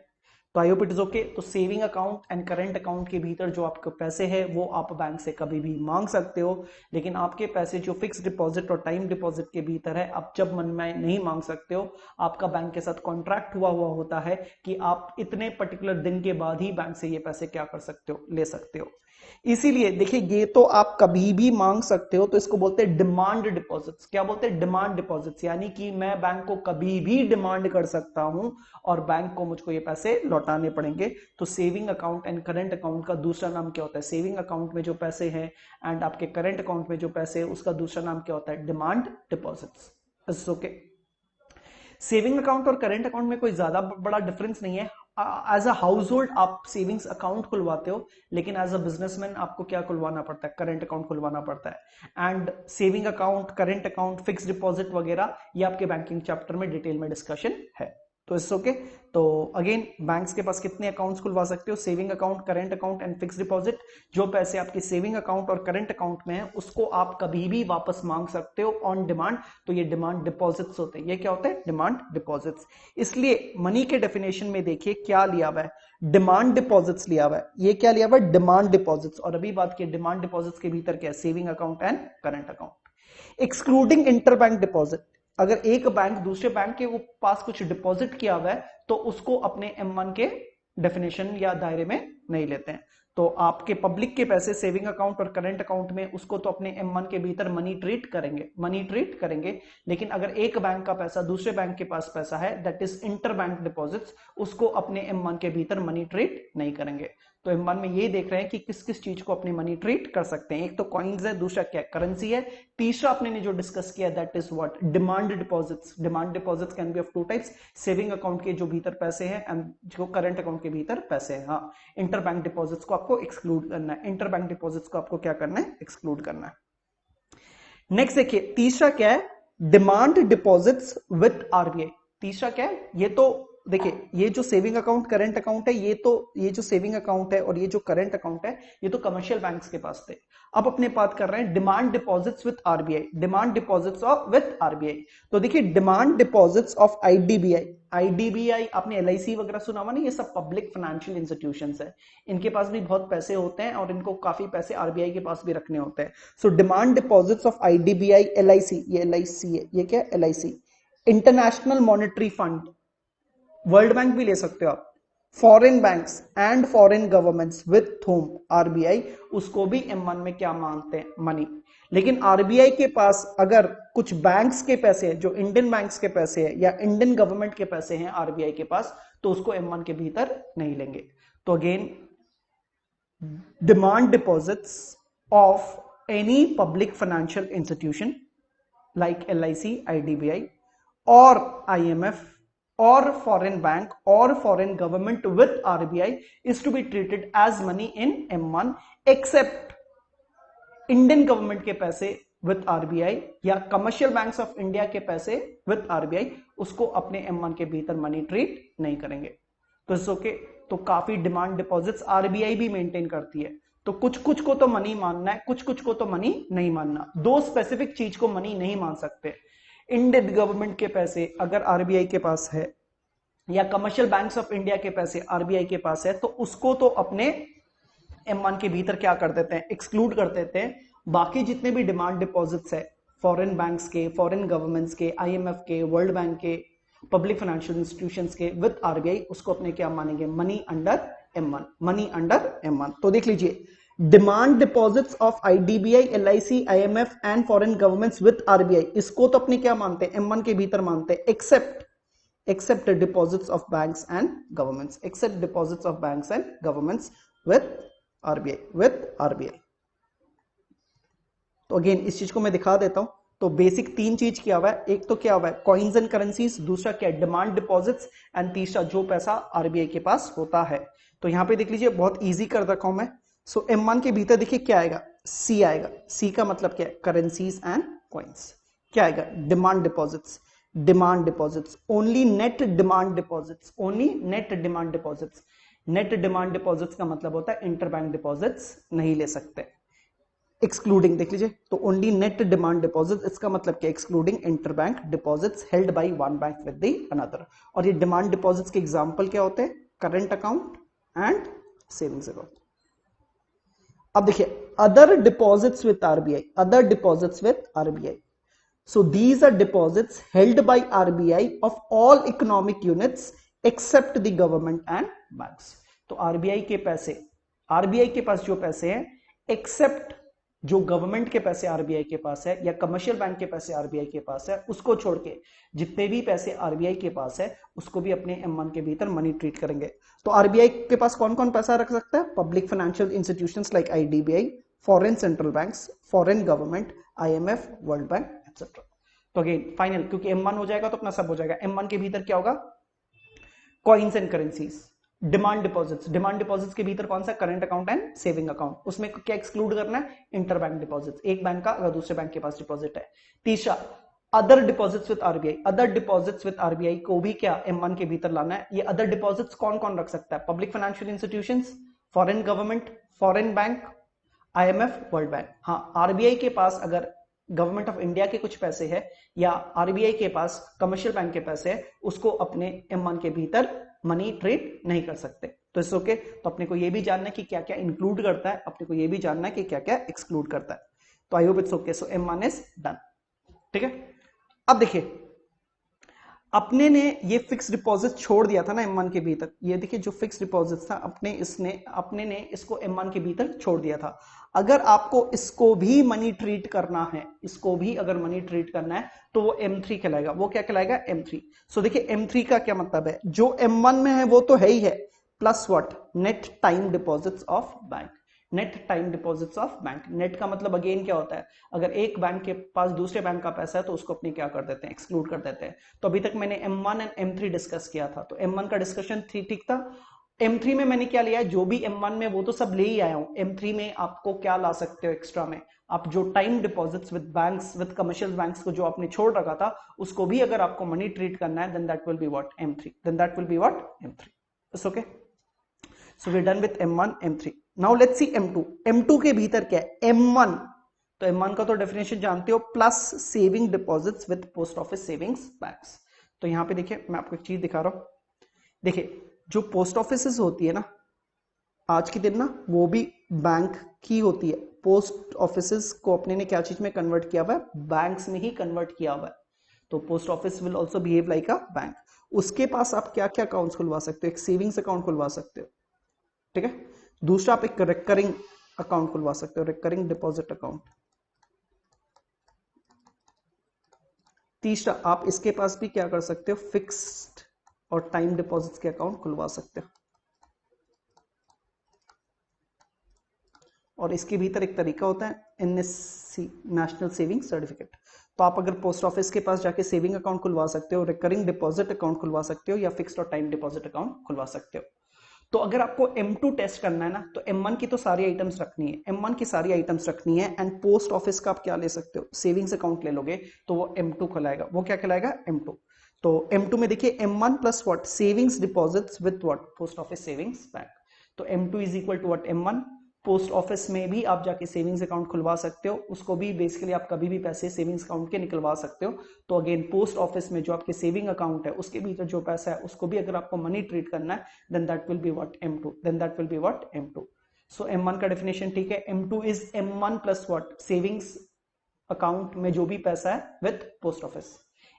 तो I hope it is okay. तो saving account and current account के भीतर जो आपके पैसे हैं वो आप बैंक से कभी भी मांग सकते हो, लेकिन आपके पैसे जो फिक्स डिपॉजिट और टाइम डिपॉजिट के भीतर है आप जब मन में नहीं मांग सकते हो। आपका बैंक के साथ कॉन्ट्रैक्ट हुआ होता है कि आप इतने पर्टिकुलर दिन के बाद ही बैंक से ये पैसे क्या कर सकते हो, ले सकते हो। इसीलिए देखिए ये तो आप कभी भी मांग सकते हो, तो इसको बोलते हैं डिमांड डिपॉजिट्स। क्या बोलते हैं? डिमांड डिपॉजिट्स, यानी कि मैं बैंक को कभी भी डिमांड कर सकता हूं और बैंक को मुझको ये पैसे लौटाने पड़ेंगे। तो saving account and current account का दूसरा नाम क्या होता है? सेविंग अकाउंट में जो पैसे हैं एंड आपके करंट अकाउंट में जो पैसे है उसका दूसरा नाम क्या होता है? Demand deposits. Okay, saving account और करंट अकाउंट में कोई ज्यादा बड़ा डिफरेंस नहीं है। एज अ हाउस होल्ड आप सेविंग्स अकाउंट खुलवाते हो, लेकिन एज अ बिजनेसमैन आपको क्या खुलवाना पड़ता है? करंट अकाउंट खुलवाना पड़ता है। And saving account, current account, fix deposit वगैरह ये आपके बैंकिंग चैप्टर में डिटेल में डिस्कशन है। तो इट्स ओके। तो अगेन बैंक्स के पास कितने अकाउंट्स खुलवा सकते हो? Saving account, current account and fix deposit. जो पैसे आपके सेविंग अकाउंट और करंट अकाउंट में है उसको आप कभी भी वापस मांग सकते हो ऑन डिमांड। तो ये डिमांड डिपॉजिट्स होते हैं। ये क्या होते हैं? Demand deposits. इसलिए मनी के डेफिनेशन में देखिए क्या लिया हुआ है? डिमांड डिपॉजिट्स लिया हुआ है। ये क्या लिया हुआ है? Demand deposits. और अभी बात की डिमांड डिपॉजिट्स के भीतर क्या है? Saving account and current account. Excluding interbank deposit. अगर एक बैंक दूसरे बैंक के पास कुछ डिपॉजिट किया हुआ है तो उसको अपने M1 के डेफिनेशन या दायरे में नहीं लेते हैं। तो आपके पब्लिक के पैसे सेविंग अकाउंट और करंट अकाउंट में उसको तो अपने M1 के भीतर मनी ट्रीट करेंगे, लेकिन अगर एक बैंक का पैसा दूसरे बैंक के पास पैसा है, दैट इज इंटरबैंक डिपॉजिट्स, उसको अपने M1 के भीतर मनी ट्रीट नहीं करेंगे। तो M1 में ये देख रहे हैं कि किस किस चीज को अपनी मनी ट्रीट कर सकते हैं। एक तो कॉइन्स है, दूसरा क्या? करेंसी है। तीसरा आपने ने जो डिस्कस किया that is what? Demand deposits. Demand deposits can be of two types, saving account के जो भीतर पैसे हैं एंड जो करंट अकाउंट के भीतर पैसे हैं। हाँ, इंटरबैंक डिपॉजिट्स को आपको एक्सक्लूड करना है। इंटरबैंक डिपॉजिट्स को आपको क्या करना है? एक्सक्लूड करना है। नेक्स्ट देखिए तीसरा क्या है? Demand deposits with RBI। तीसरा क्या है? ये तो देखिए ये जो सेविंग अकाउंट करंट अकाउंट है ये जो सेविंग अकाउंट है और ये जो करंट अकाउंट है ये तो कमर्शियल बैंक्स के पास थे। अब अपने बात कर रहे हैं demand deposits with RBI। Demand deposits of with RBI। तो देखिए डिमांड डिपॉजिट्स ऑफ IDBI आपने LIC वगैरह सुना हुआ ना? ये सब पब्लिक फाइनेंशियल इंस्टीट्यूशंस है। इनके पास भी बहुत पैसे होते हैं और इनको काफी पैसे RBI के पास भी रखने होते हैं। So demand deposits of IDBI, LIC, ये LIC है, ये क्या है? LIC। International monetary fund, world bank भी ले सकते हो आप। Foreign banks and foreign governments with home RBI उसको भी M1 में क्या मानते हैं? मनी। लेकिन RBI के पास अगर कुछ बैंक्स के पैसे हैं, जो इंडियन बैंक्स के पैसे हैं या इंडियन गवर्नमेंट के पैसे हैं RBI के पास, तो उसको M1 के भीतर नहीं लेंगे। तो again demand deposits of any public financial institution like LIC, IDBI और IMF or foreign bank or foreign government with RBI is to be treated as money in M1 except Indian government के पैसे with RBI या commercial banks of India के पैसे with RBI उसको अपने M1 के भीतर मनी ट्रीट नहीं करेंगे। तो इट्स ओके। तो काफी डिमांड डिपॉजिट्स RBI भी मेंटेन करती है। तो कुछ कुछ को तो मनी मानना है, कुछ कुछ को तो मनी नहीं मानना। दो स्पेसिफिक चीज को मनी नहीं मान सकते। इंडियन गवर्नमेंट के पैसे अगर RBI के पास है या कमर्शियल बैंक्स ऑफ इंडिया के पैसे RBI के पास है तो उसको तो अपने M1 के भीतर क्या कर देते हैं? एक्सक्लूड कर देते हैं। बाकी जितने भी डिमांड डिपॉजिट्स है फॉरेन बैंक्स के, फॉरेन गवर्नमेंट्स के, IMF के, वर्ल्ड बैंक के, पब्लिक फाइनेंशियल इंस्टीट्यूशंस के विद RBI उसको अपने क्या मानेंगे? Money under M1। Money under M1। तो देख लीजिए demand deposits of IDBI, LIC, IMF and foreign governments with RBI इसको तो अपने क्या मानते हैं? M1 के भीतर मानते हैं except the deposits of banks and governments, except deposits of banks and governments with RBI। तो अगेन इस चीज को मैं दिखा देता हूं। तो बेसिक तीन चीज क्या हुआ है? एक तो क्या हुआ है? कॉइन्स एंड करेंसीज, दूसरा क्या है? डिमांड डिपॉजिट्स एंड तीसरा जो पैसा RBI के पास होता है। तो यहां पे देख लीजिए बहुत इजी कर रखा हूं मैं। सो M1 के भीतर देखिए क्या आएगा? C आएगा। C का मतलब क्या है? Currencies and coins. क्या आएगा? Demand deposits. Demand deposits only net demand deposits, only net demand deposits. Net demand deposits का मतलब होता है इंटरबैंक डिपॉजिट्स नहीं ले सकते। एक्सक्लूडिंग देख लीजिए तो ओनली नेट डिमांड डिपॉजिट, इसका मतलब क्या? Excluding interbank deposits held by one bank with the another. और ये डिमांड डिपॉजिट्स के एग्जांपल क्या होते हैं? Current account and savings account. अब देखिए other deposits with RBI, other deposits with RBI, so these are deposits held by RBI of all economic units except the government and banks। तो आरबीआई के पैसे, आरबीआई के पास जो पैसे हैं एक्सेप्ट जो गवर्नमेंट के पैसे आरबीआई के पास है या कमर्शियल बैंक के पैसे आरबीआई के पास है, उसको छोड़ के जितने भी पैसे आरबीआई के पास है उसको भी अपने M1 के भीतर मनी ट्रीट करेंगे। तो आरबीआई के पास कौन कौन पैसा रख सकता है? Public financial institutions like IDBI, foreign central banks, foreign government, IMF, world bank etcetera. तो अगेन फाइनल, क्योंकि M1 हो जाएगा तो अपना सब हो जाएगा। M1 के भीतर क्या होगा? Coins and currencies. Demand deposits, demand deposits के भीतर कौन सा? Current account and saving account. उसमें क्या एक्सक्लूड करना है? इंटरबैंक डिपॉजिट्स, एक बैंक का अगर दूसरे बैंक के पास डिपॉजिट है। तीसरा other deposits with RBI, other deposits with RBI को भी क्या M1 के भीतर लाना है। ये अदर डिपॉजिट्स कौन कौन रख सकता है? Public financial institutions, foreign government, foreign bank, IMF, world bank. हाँ, आरबीआई के पास अगर गवर्नमेंट ऑफ इंडिया के कुछ पैसे है या आरबीआई के पास कमर्शियल बैंक के पैसे है, उसको अपने M1 के भीतर मनी ट्रेड नहीं कर सकते। तो इस ओके, तो अपने को यह भी जानना है कि क्या क्या इंक्लूड करता है, अपने को यह भी जानना है कि क्या क्या एक्सक्लूड करता है। तो I hope it's okay. So M1 is done. ठीक है, अब देखिए अपने ने ये फिक्स डिपॉजिट छोड़ दिया था ना M1 के भीतर। ये देखिए जो फिक्स डिपॉजिट था अपने ने इसको M1 के भीतर छोड़ दिया था। अगर आपको इसको भी मनी ट्रीट करना है, इसको भी अगर मनी ट्रीट करना है तो वो M3 कहलाएगा। वो क्या कहलाएगा? M3। सो देखिए M3 का क्या मतलब है? जो M1 में है वो तो है ही है, plus what? Net time deposits of bank. Net time deposits of bank. Net का मतलब अगेन क्या होता है? अगर एक बैंक के पास दूसरे बैंक का पैसा है तो उसको अपने क्या कर देते हैं? एक्सक्लूड कर देते हैं। तो अभी तक मैंने M1 एंड M3 डिस्कस किया था। तो M1 का डिस्कशन ठीक था। M3 में मैंने क्या लिया है? जो भी M1 में वो तो सब ले ही आया हूं। M3 में आपको क्या ला सकते हो एक्स्ट्रा में? आप जो time deposits with banks, with commercial banks को जो आपने छोड़ रखा था, उसको भी अगर आपको मनी ट्रीट करना है, then that will be what? M3। Then that will be what? M3। It's okay. So we done with M1, M3। Now let's see M2। M2 के भीतर क्या है? M1, तो M1 का तो डेफिनेशन जानते हो, plus saving deposits with post office savings banks. तो यहां पे देखिए मैं आपको एक चीज दिखा रहा हूं। देखिए जो पोस्ट ऑफिस होती है ना आज के दिन ना, वो भी बैंक की होती है। पोस्ट ऑफिस को अपने ने क्या चीज में कन्वर्ट किया हुआ है? बैंक्स में ही कन्वर्ट किया हुआ है। तो post office will also behave like a bank. उसके पास आप क्या क्या अकाउंट्स खुलवा सकते हो? एक सेविंग्स अकाउंट खुलवा सकते हो, ठीक है। दूसरा आप एक रिकरिंग अकाउंट खुलवा सकते हो, रिकरिंग डिपॉजिट अकाउंट। तीसरा आप इसके पास भी क्या कर सकते हो? फिक्स्ड और टाइम डिपॉजिट्स के अकाउंट खुलवा सकते हो। और इसके भीतर एक तरीका होता है NSC, नेशनल सेविंग सर्टिफिकेट। तो आप अगर पोस्ट ऑफिस के पास जाके सेविंग अकाउंट खुलवा सकते हो, रिकरिंग डिपॉजिट अकाउंट खुलवा सकते हो, या फिक्स्ड और टाइम डिपॉजिट अकाउंट खुलवा सकते हो। तो अगर आपको M2 टेस्ट करना है ना, तो M1 की तो सारी आइटम्स रखनी है, M1 की सारी आइटम्स रखनी है। एंड पोस्ट ऑफिस का आप क्या ले सकते हो? सेविंग्स अकाउंट ले लोगे तो वो M2 कहलाएगा। वो क्या कहलाएगा? M2। तो M2 में देखिए M1 plus what? Savings deposits with what? Post office savings bank. तो M2 is equal to what? M1। Post office में भी आप जाके सेविंग्स अकाउंट खुलवा सकते हो, उसको भी बेसिकली आप कभी भी पैसे सेविंग्स अकाउंट के निकलवा सकते हो। तो अगेन पोस्ट ऑफिस में जो आपके सेविंग अकाउंट है उसके भीतर जो पैसा है उसको भी अगर आपको मनी ट्रीट करना है, then that will be what? M2। Then that will be what? M2। So M1 का डेफिनेशन ठीक है। M2 is M1 plus what? Savings account में जो भी पैसा है विद पोस्ट ऑफिस।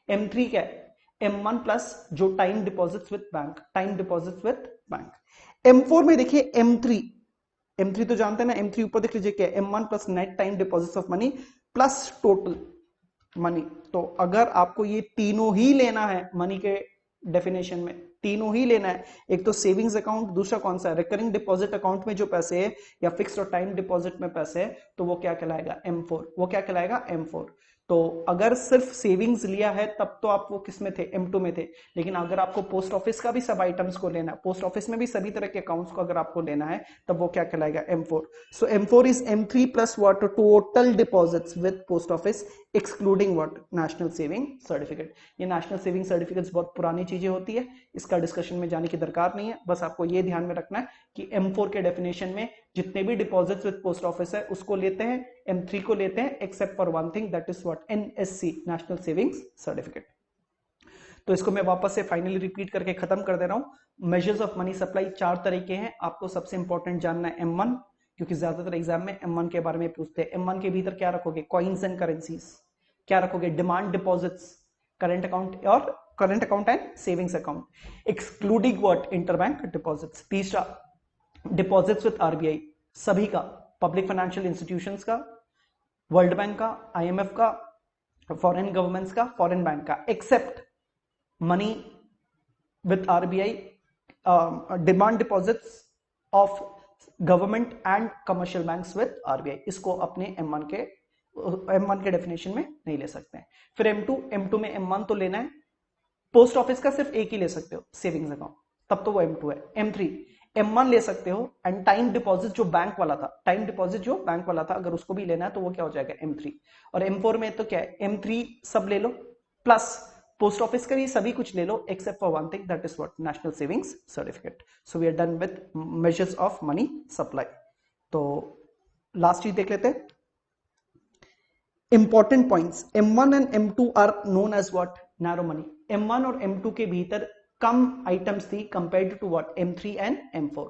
M3 क्या है? M1 प्लस जो time deposits with bank, time deposits with bank. M4 में देखिए M3 तो जानते हैं ना, M3 ऊपर देख लीजिए क्या है? M1 plus net time deposits of money plus total money. तो अगर आपको ये तीनों ही लेना है मनी के डेफिनेशन में, तीनों ही लेना है, एक तो सेविंग्स अकाउंट, दूसरा कौन सा? रिकरिंग डिपॉजिट अकाउंट में जो पैसे है, या फिक्स्ड और टाइम डिपॉजिट में पैसे है, तो वो क्या कहलाएगा? M4। वो क्या कहलाएगा? M4। तो अगर सिर्फ सेविंग्स लिया है तब तो आप वो किस में थे? M2 में थे। लेकिन अगर आपको पोस्ट ऑफिस का भी सब आइटम्स को लेना है, पोस्ट ऑफिस में भी सभी तरह के अकाउंट्स को अगर आपको लेना है, तब वो क्या कहलाएगा? M4। So M4 is M3 plus what? Total deposits with post office excluding what? National saving certificate. ये नेशनल सेविंग सर्टिफिकेट्स बहुत पुरानी चीजें होती है, इसका डिस्कशन में जाने की दरकार नहीं है। बस आपको ये ध्यान में रखना है कि M4 के डेफिनेशन में जितने भी डिपॉजिट्स विद पोस्ट ऑफिस है उसको लेते हैं, M3 को लेते हैं, accept for one thing, that is what? NSC, national savings certificate. तो इसको मैं वापस से फाइनली रिपीट करके खत्म कर दे रहा हूं। मेजर्स ऑफ मनी सप्लाई 4 तरीके हैं। आपको सबसे इंपॉर्टेंट जानना है M1, क्योंकि ज्यादातर एग्जाम में M1 के बारे में पूछते हैं। M1 के भीतर क्या रखोगे? Coins and currencies. क्या रखोगे? डिमांड डिपॉजिट्स, करंट अकाउंट और current account and savings account, excluding what? Interbank deposits. तीसरा, डिपॉजिट्स विद आरबीआई, सभी का, पब्लिक फाइनेंशियल इंस्टीट्यूशंस का, वर्ल्ड बैंक का, IMF का, फॉरेन गवर्नमेंट्स का, फॉरेन बैंक का, except money with RBI, demand deposits of government and commercial banks with RBI. इसको अपने M1 के डेफिनेशन में नहीं ले सकते हैं। फिर M2 में M1 तो लेना है, पोस्ट ऑफिस का सिर्फ एक ही ले सकते हो, सेविंग्स अकाउंट, तब तो वो M2 है। M3, M1 ले सकते हो एंड टाइम डिपॉजिट जो बैंक वाला था, टाइम डिपॉजिट जो बैंक वाला था, अगर उसको भी लेना है तो वो क्या हो जाएगा? M3। और M4 में तो क्या है? M3 सब ले लो, प्लस पोस्ट ऑफिस का भी सभी कुछ ले लो, except for one thing, that is what? National savings certificate. So we are done with measures of money supply. तो लास्ट चीज देख लेते हैं, important points. M1 and M2 are known as what? Narrow money. M1 और M2 के भीतर कम आइटम्स थी compared to what? M3 and M4।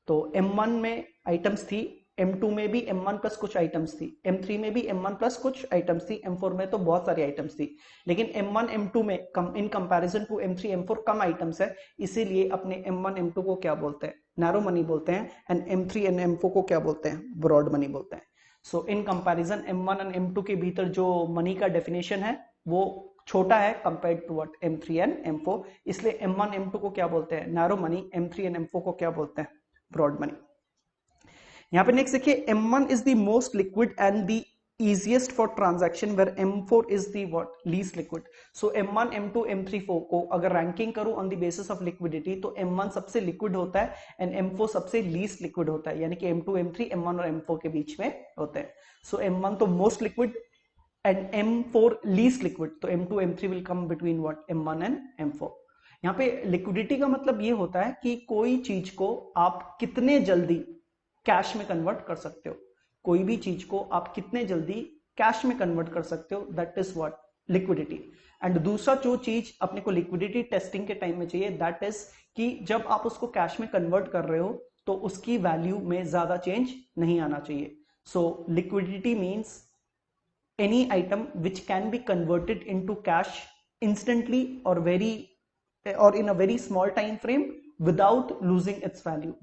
तो M1 में आइटम्स थी, M2 में भी M1 प्लस कुछ आइटम्स थी, M3 में भी M1 प्लस कुछ आइटम्स थी, M4 में तो बहुत सारी आइटम्स थी। लेकिन M1 M2 में in comparison to M3 M4 कम आइटम्स है, इसीलिए अपने M1 M2 को क्या बोलते हैं? नैरो मनी बोलते हैं। एंड M3 एंड M4 को क्या बोलते हैं? ब्रॉड मनी बोलते हैं। सो in comparison M1 and M2 के भीतर जो मनी का डेफिनेशन है वो छोटा है compared to what? M3 and M4, इसलिए M1 M2 को क्या बोलते हैं? Narrow money. M3 and M4 को क्या बोलते हैं? Broad money. यहां पे नेक्स्ट देखिए, M1 is the most liquid and the easiest for transaction where M4 is the what? Least liquid. So M1 M2 M3 4 को अगर रैंकिंग करूं on the basis of liquidity तो M1 सबसे लिक्विड होता है एंड M4 सबसे लीस्ट लिक्विड होता है, यानी कि M2 M3 M1 और M4 के बीच में होते हैं। सो M1 तो most liquid and M4 least liquid, तो M2 M3 will come between what? M1 and M4। यहाँ पे लिक्विडिटी का मतलब ये होता है कि कोई चीज को आप कितने जल्दी कैश में कन्वर्ट कर सकते हो, कोई भी चीज को आप कितने जल्दी कैश में कन्वर्ट कर सकते हो, that is what? Liquidity. And दूसरा जो चीज अपने को लिक्विडिटी टेस्टिंग के टाइम में चाहिए, दैट इज कि जब आप उसको कैश में कन्वर्ट कर रहे हो तो उसकी वैल्यू में ज्यादा चेंज नहीं आना चाहिए। So liquidity means any item which can be converted into cash instantly or in a very small time frame without losing its value,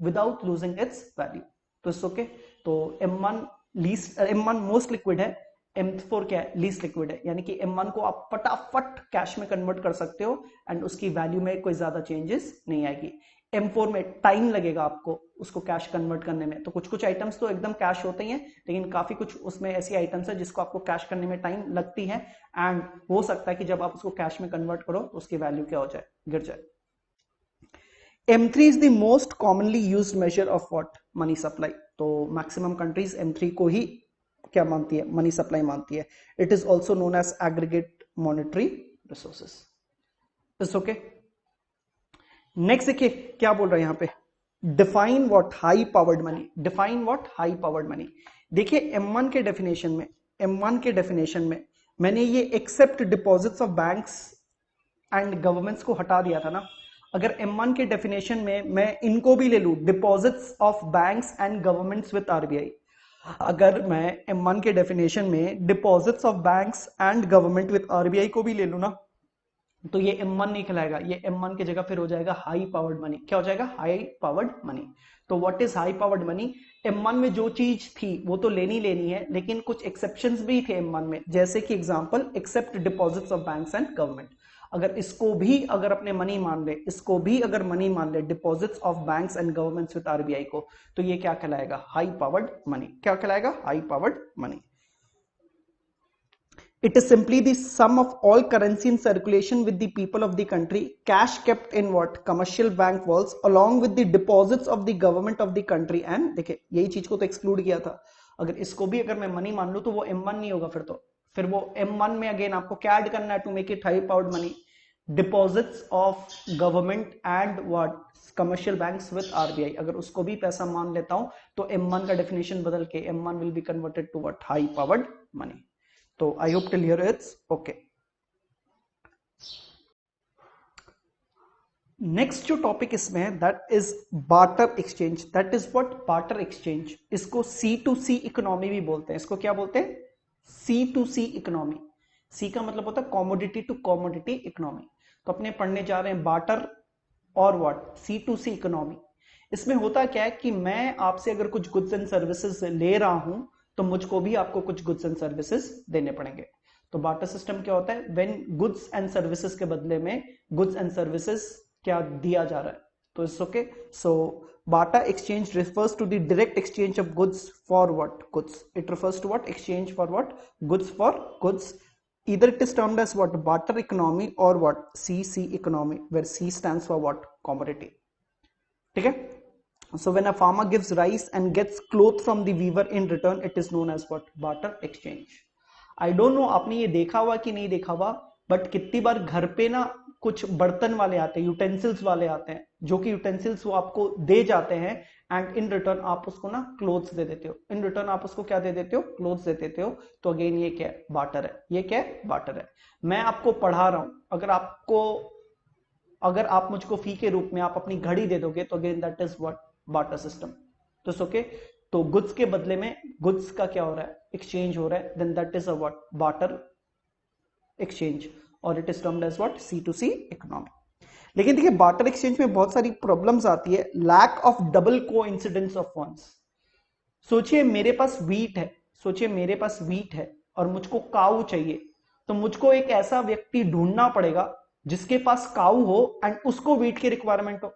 तो इट्स ओके। तो M1 मोस्ट लिक्विड है, M4 क्या है? लीस्ट लिक्विड है, यानी कि M1 को आप फटाफट कैश में कन्वर्ट कर सकते हो एंड उसकी वैल्यू में कोई ज्यादा चेंजेस नहीं आएगी। M4 में टाइम लगेगा आपको उसको कैश कन्वर्ट करने में, तो कुछ कुछ आइटम्स तो एकदम कैश होते ही हैं, लेकिन काफी कुछ उसमें ऐसी आइटम्स है जिसको आपको कैश करने में टाइम लगती है एंड हो सकता है कि जब आप उसको कैश में कन्वर्ट करो तो उसकी वैल्यू क्या हो जाए? गिर जाए। M3 is the most commonly used major of what? Money supply. तो मैक्सिमम कंट्रीज M3 को ही क्या मानती है? मनी सप्लाई मानती है। It is also known as aggregate monetary resources. It's okay. Next देखिए क्या बोल रहा है यहां पे, define what? High powered money. Define what? High powered money. देखिए M1 के डेफिनेशन में मैंने ये except deposits of banks and governments को हटा दिया था ना। अगर M1 के डेफिनेशन में मैं इनको भी ले लूं, deposits of banks and governments with RBI, अगर मैं M1 के डेफिनेशन में deposits of banks and government with RBI को भी ले लूं ना, तो ये M1 नहीं कहलाएगा, ये M1 की जगह फिर हो जाएगा हाई पावर्ड मनी। क्या हो जाएगा? High powered money. तो what is high powered money? M1 में जो चीज थी वो तो लेनी है, लेकिन कुछ एक्सेप्शंस भी थे M1 में, जैसे कि example except deposits of banks and government. अगर इसको भी अगर अपने मनी मान ले, मनी मान ले, deposits of banks and governments with RBI को, तो ये क्या कहलाएगा? High powered money. क्या कहलाएगा? High powered money. It is simply the sum of all currency in circulation with the people of the country, cash kept in what? Commercial bank vaults, along with the deposits of the government of the country. And देखिए यही चीज को तो एक्सक्लूड किया था। अगर इसको भी अगर मैं मनी मान लूं तो वो M1 नहीं होगा, फिर वो M1 में अगेन आपको क्या ऐड करना है to make it high powered money? Deposits of government and what? Commercial banks with RBI. अगर उसको भी पैसा मान लेता हूं तो M1 का डेफिनेशन बदल के M1 will be converted to what? High powered money. तो I hope till here it's okay. Next जो टॉपिक इसमें है that is barter exchange. That is what barter exchange. इसको C2C इकोनॉमी भी बोलते हैं। इसको क्या बोलते हैं? C2C economy. सी का मतलब होता है कॉमोडिटी टू कॉमोडिटी इकोनॉमी। तो अपने पढ़ने जा रहे हैं बार्टर और व्हाट C2C इकोनॉमी। इसमें होता क्या है कि मैं आपसे अगर कुछ गुड्स एंड सर्विसेज ले रहा हूं तो मुझको भी आपको कुछ गुड्स एंड सर्विसेज देने पड़ेंगे। तो बार्टर सिस्टम क्या होता है? व्हेन गुड्स एंड सर्विसेज के बदले में गुड्स एंड सर्विसेज क्या दिया जा रहा है। तो it's okay. So barter exchange refers to the direct exchange of goods for what goods. It refers to what exchange for what goods for goods. Either it is termed as what barter economy or what CC economy, where C stands for what commodity. ठीक है। So when a farmer gives rice and gets cloth from the weaver in return, it is known as what barter exchange. I don't know आपने ये देखा हुआ कि नहीं देखा हुआ, बट कितनी बार घर पे ना कुछ बर्तन वाले आते हैं, यूटेंसिल्स वाले आते हैं, जो कि यूटेंसिल्स वो आपको दे जाते हैं एंड इन रिटर्न आप उसको ना क्लोथ्स दे देते हो। इन रिटर्न आप उसको क्या दे देते हो? क्लोथ्स दे देते हो। तो अगेन ये क्या है? बार्टर है। ये क्या है? बार्टर है। मैं आपको पढ़ा रहा हूं, अगर आप मुझको फी के रूप में आप अपनी घड़ी दे दोगे तो again that is what barter system. तो ओके। तो गुड्स के बदले में गुड्स का क्या हो रहा है? एक्सचेंज हो रहा है। Then that is a what barter exchange और it is termed as what C2C economy. लेकिन देखिए बार्टर एक्सचेंज में बहुत सारी प्रॉब्लम्स आती है। Lack of double coincidence of funds. सोचिए मेरे पास वीट है और मुझको काऊ चाहिए, तो मुझको एक ऐसा व्यक्ति ढूंढना पड़ेगा जिसके पास काऊ हो एंड उसको वीट की रिक्वायरमेंट हो।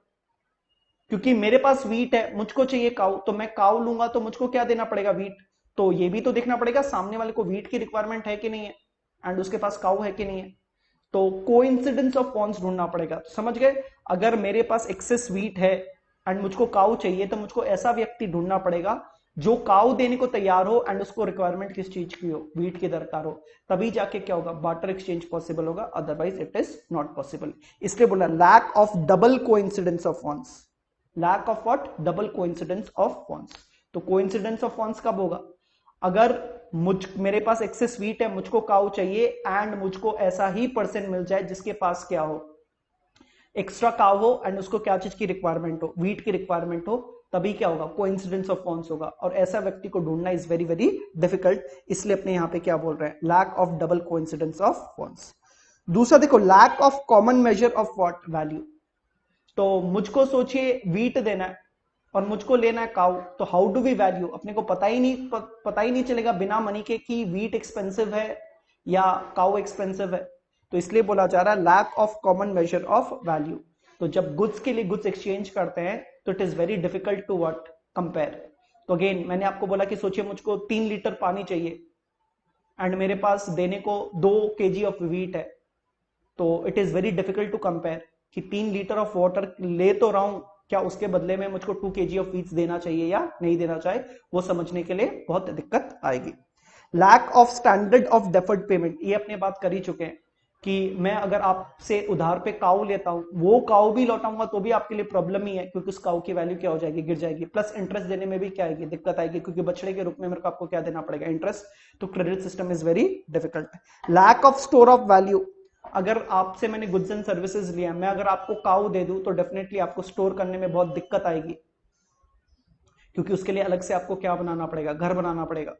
क्योंकि मेरे पास वीट है, मुझको चाहिए काऊ, तो मैं काऊ लूंगा तो मुझको क्या देना पड़ेगा? वीट। तो ये भी तो देखना पड़ेगा सामने वाले को वीट की रिक्वायरमेंट है कि नहीं है एंड उसके पास काऊ है कि नहीं है। तो कोइंसिडेंस ऑफ फंड्स ढूंढना पड़ेगा। समझ गए? अगर मेरे पास एक्सेस वीट है एंड मुझको काऊ चाहिए तो मुझको ऐसा व्यक्ति ढूंढना पड़ेगा जो काऊ देने को तैयार हो एंड उसको रिक्वायरमेंट किस चीज की हो? वीट की दरकार हो। तभी जाके क्या होगा? बार्टर एक्सचेंज पॉसिबल होगा, otherwise it is not possible. इसलिए बोला lack of double coincidence of funds. Lack of what? Double coincidence of funds. तो कोइंसिडेंस ऑफ फंड्स कब होगा? अगर मेरे पास एक्सेस वीट है, मुझको काऊ चाहिए एंड मुझको ऐसा ही पर्सन मिल जाए जिसके पास क्या हो? एक्स्ट्रा काऊ हो एंड उसको क्या चीज की रिक्वायरमेंट हो? वीट की रिक्वायरमेंट हो। तभी क्या होगा? कोइंसिडेंस ऑफ फंड्स होगा। और ऐसा व्यक्ति को ढूंढना इज वेरी वेरी डिफिकल्ट। इसलिए अपने यहां पे क्या बोल रहे हैं? Lack of double coincidence of funds. दूसरा देखो lack of common measure of what? Value. तो मुझको सोचिए वीट देना है और मुझको लेना है काऊ, तो हाउ डू वी वैल्यू? अपने को पता ही नहीं चलेगा बिना मनी के कि वीट एक्सपेंसिव है या काऊ एक्सपेंसिव है। तो इसलिए बोला जा रहा है lack of common measure of value. तो जब गुड्स के लिए गुड्स एक्सचेंज करते हैं तो it is very difficult to what? Compare. तो अगेन मैंने आपको बोला कि सोचिए मुझको 3 लीटर पानी चाहिए एंड मेरे पास देने को 2 kg ऑफ वीट है, तो it is very difficult to compare कि 3 लीटर ऑफ वाटर ले तो रहा हूं, क्या उसके बदले में मुझको 2 kg ऑफ वीट्स देना चाहिए या नहीं देना चाहिए, वो समझने के लिए बहुत दिक्कत आएगी। Lack of standard of deferred payment. ये अपने बात कर ही चुके हैं कि मैं अगर आपसे उधार पे काऊ लेता हूं, वो काऊ भी लौटाऊंगा तो भी आपके लिए प्रॉब्लम ही है, क्योंकि उस काऊ की वैल्यू क्या हो जाएगी? गिर जाएगी। प्लस इंटरेस्ट देने में भी क्या आएगी? दिक्कत आएगी, क्योंकि बछड़े के रूप में मेरे को आपको क्या देना पड़ेगा? इंटरेस्ट। तो credit system is very difficult. Lack of store of value. अगर आपसे मैंने गुड्स एंड सर्विसेज लिया, मैं अगर आपको काऊ दे दूं तो डेफिनेटली आपको स्टोर करने में बहुत दिक्कत आएगी, क्योंकि उसके लिए अलग से आपको क्या बनाना पड़ेगा? घर बनाना पड़ेगा।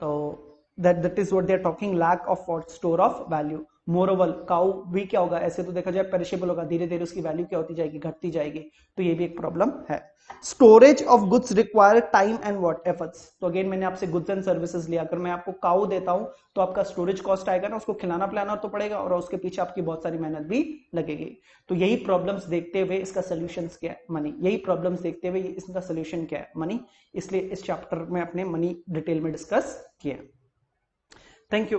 तो that is what they are talking, lack of what? Store of value. Moreover cow भी क्या होगा? ऐसे तो देखा जाए पेरिशेबल होगा, धीरे धीरे उसकी वैल्यू क्या होती जाएगी? घटती जाएगी। तो ये भी एक प्रॉब्लम है। Storage of goods require time and what? Efforts. तो अगेन मैंने आपसे गुड्स एंड सर्विसेज लिया, अगर मैं आपको काऊ देता हूं तो आपका स्टोरेज कॉस्ट आएगा ना, उसको खिलाना पिलाना तो पड़ेगा और उसके पीछे आपकी बहुत सारी मेहनत भी लगेगी। तो यही प्रॉब्लम्स देखते हुए इसका सोल्यूशन क्या है? मनी। यही प्रॉब्लम्स देखते हुए इसका सोल्यूशन क्या है? मनी। इसलिए इस चैप्टर में अपने मनी डिटेल में डिस्कस किया। Thank you.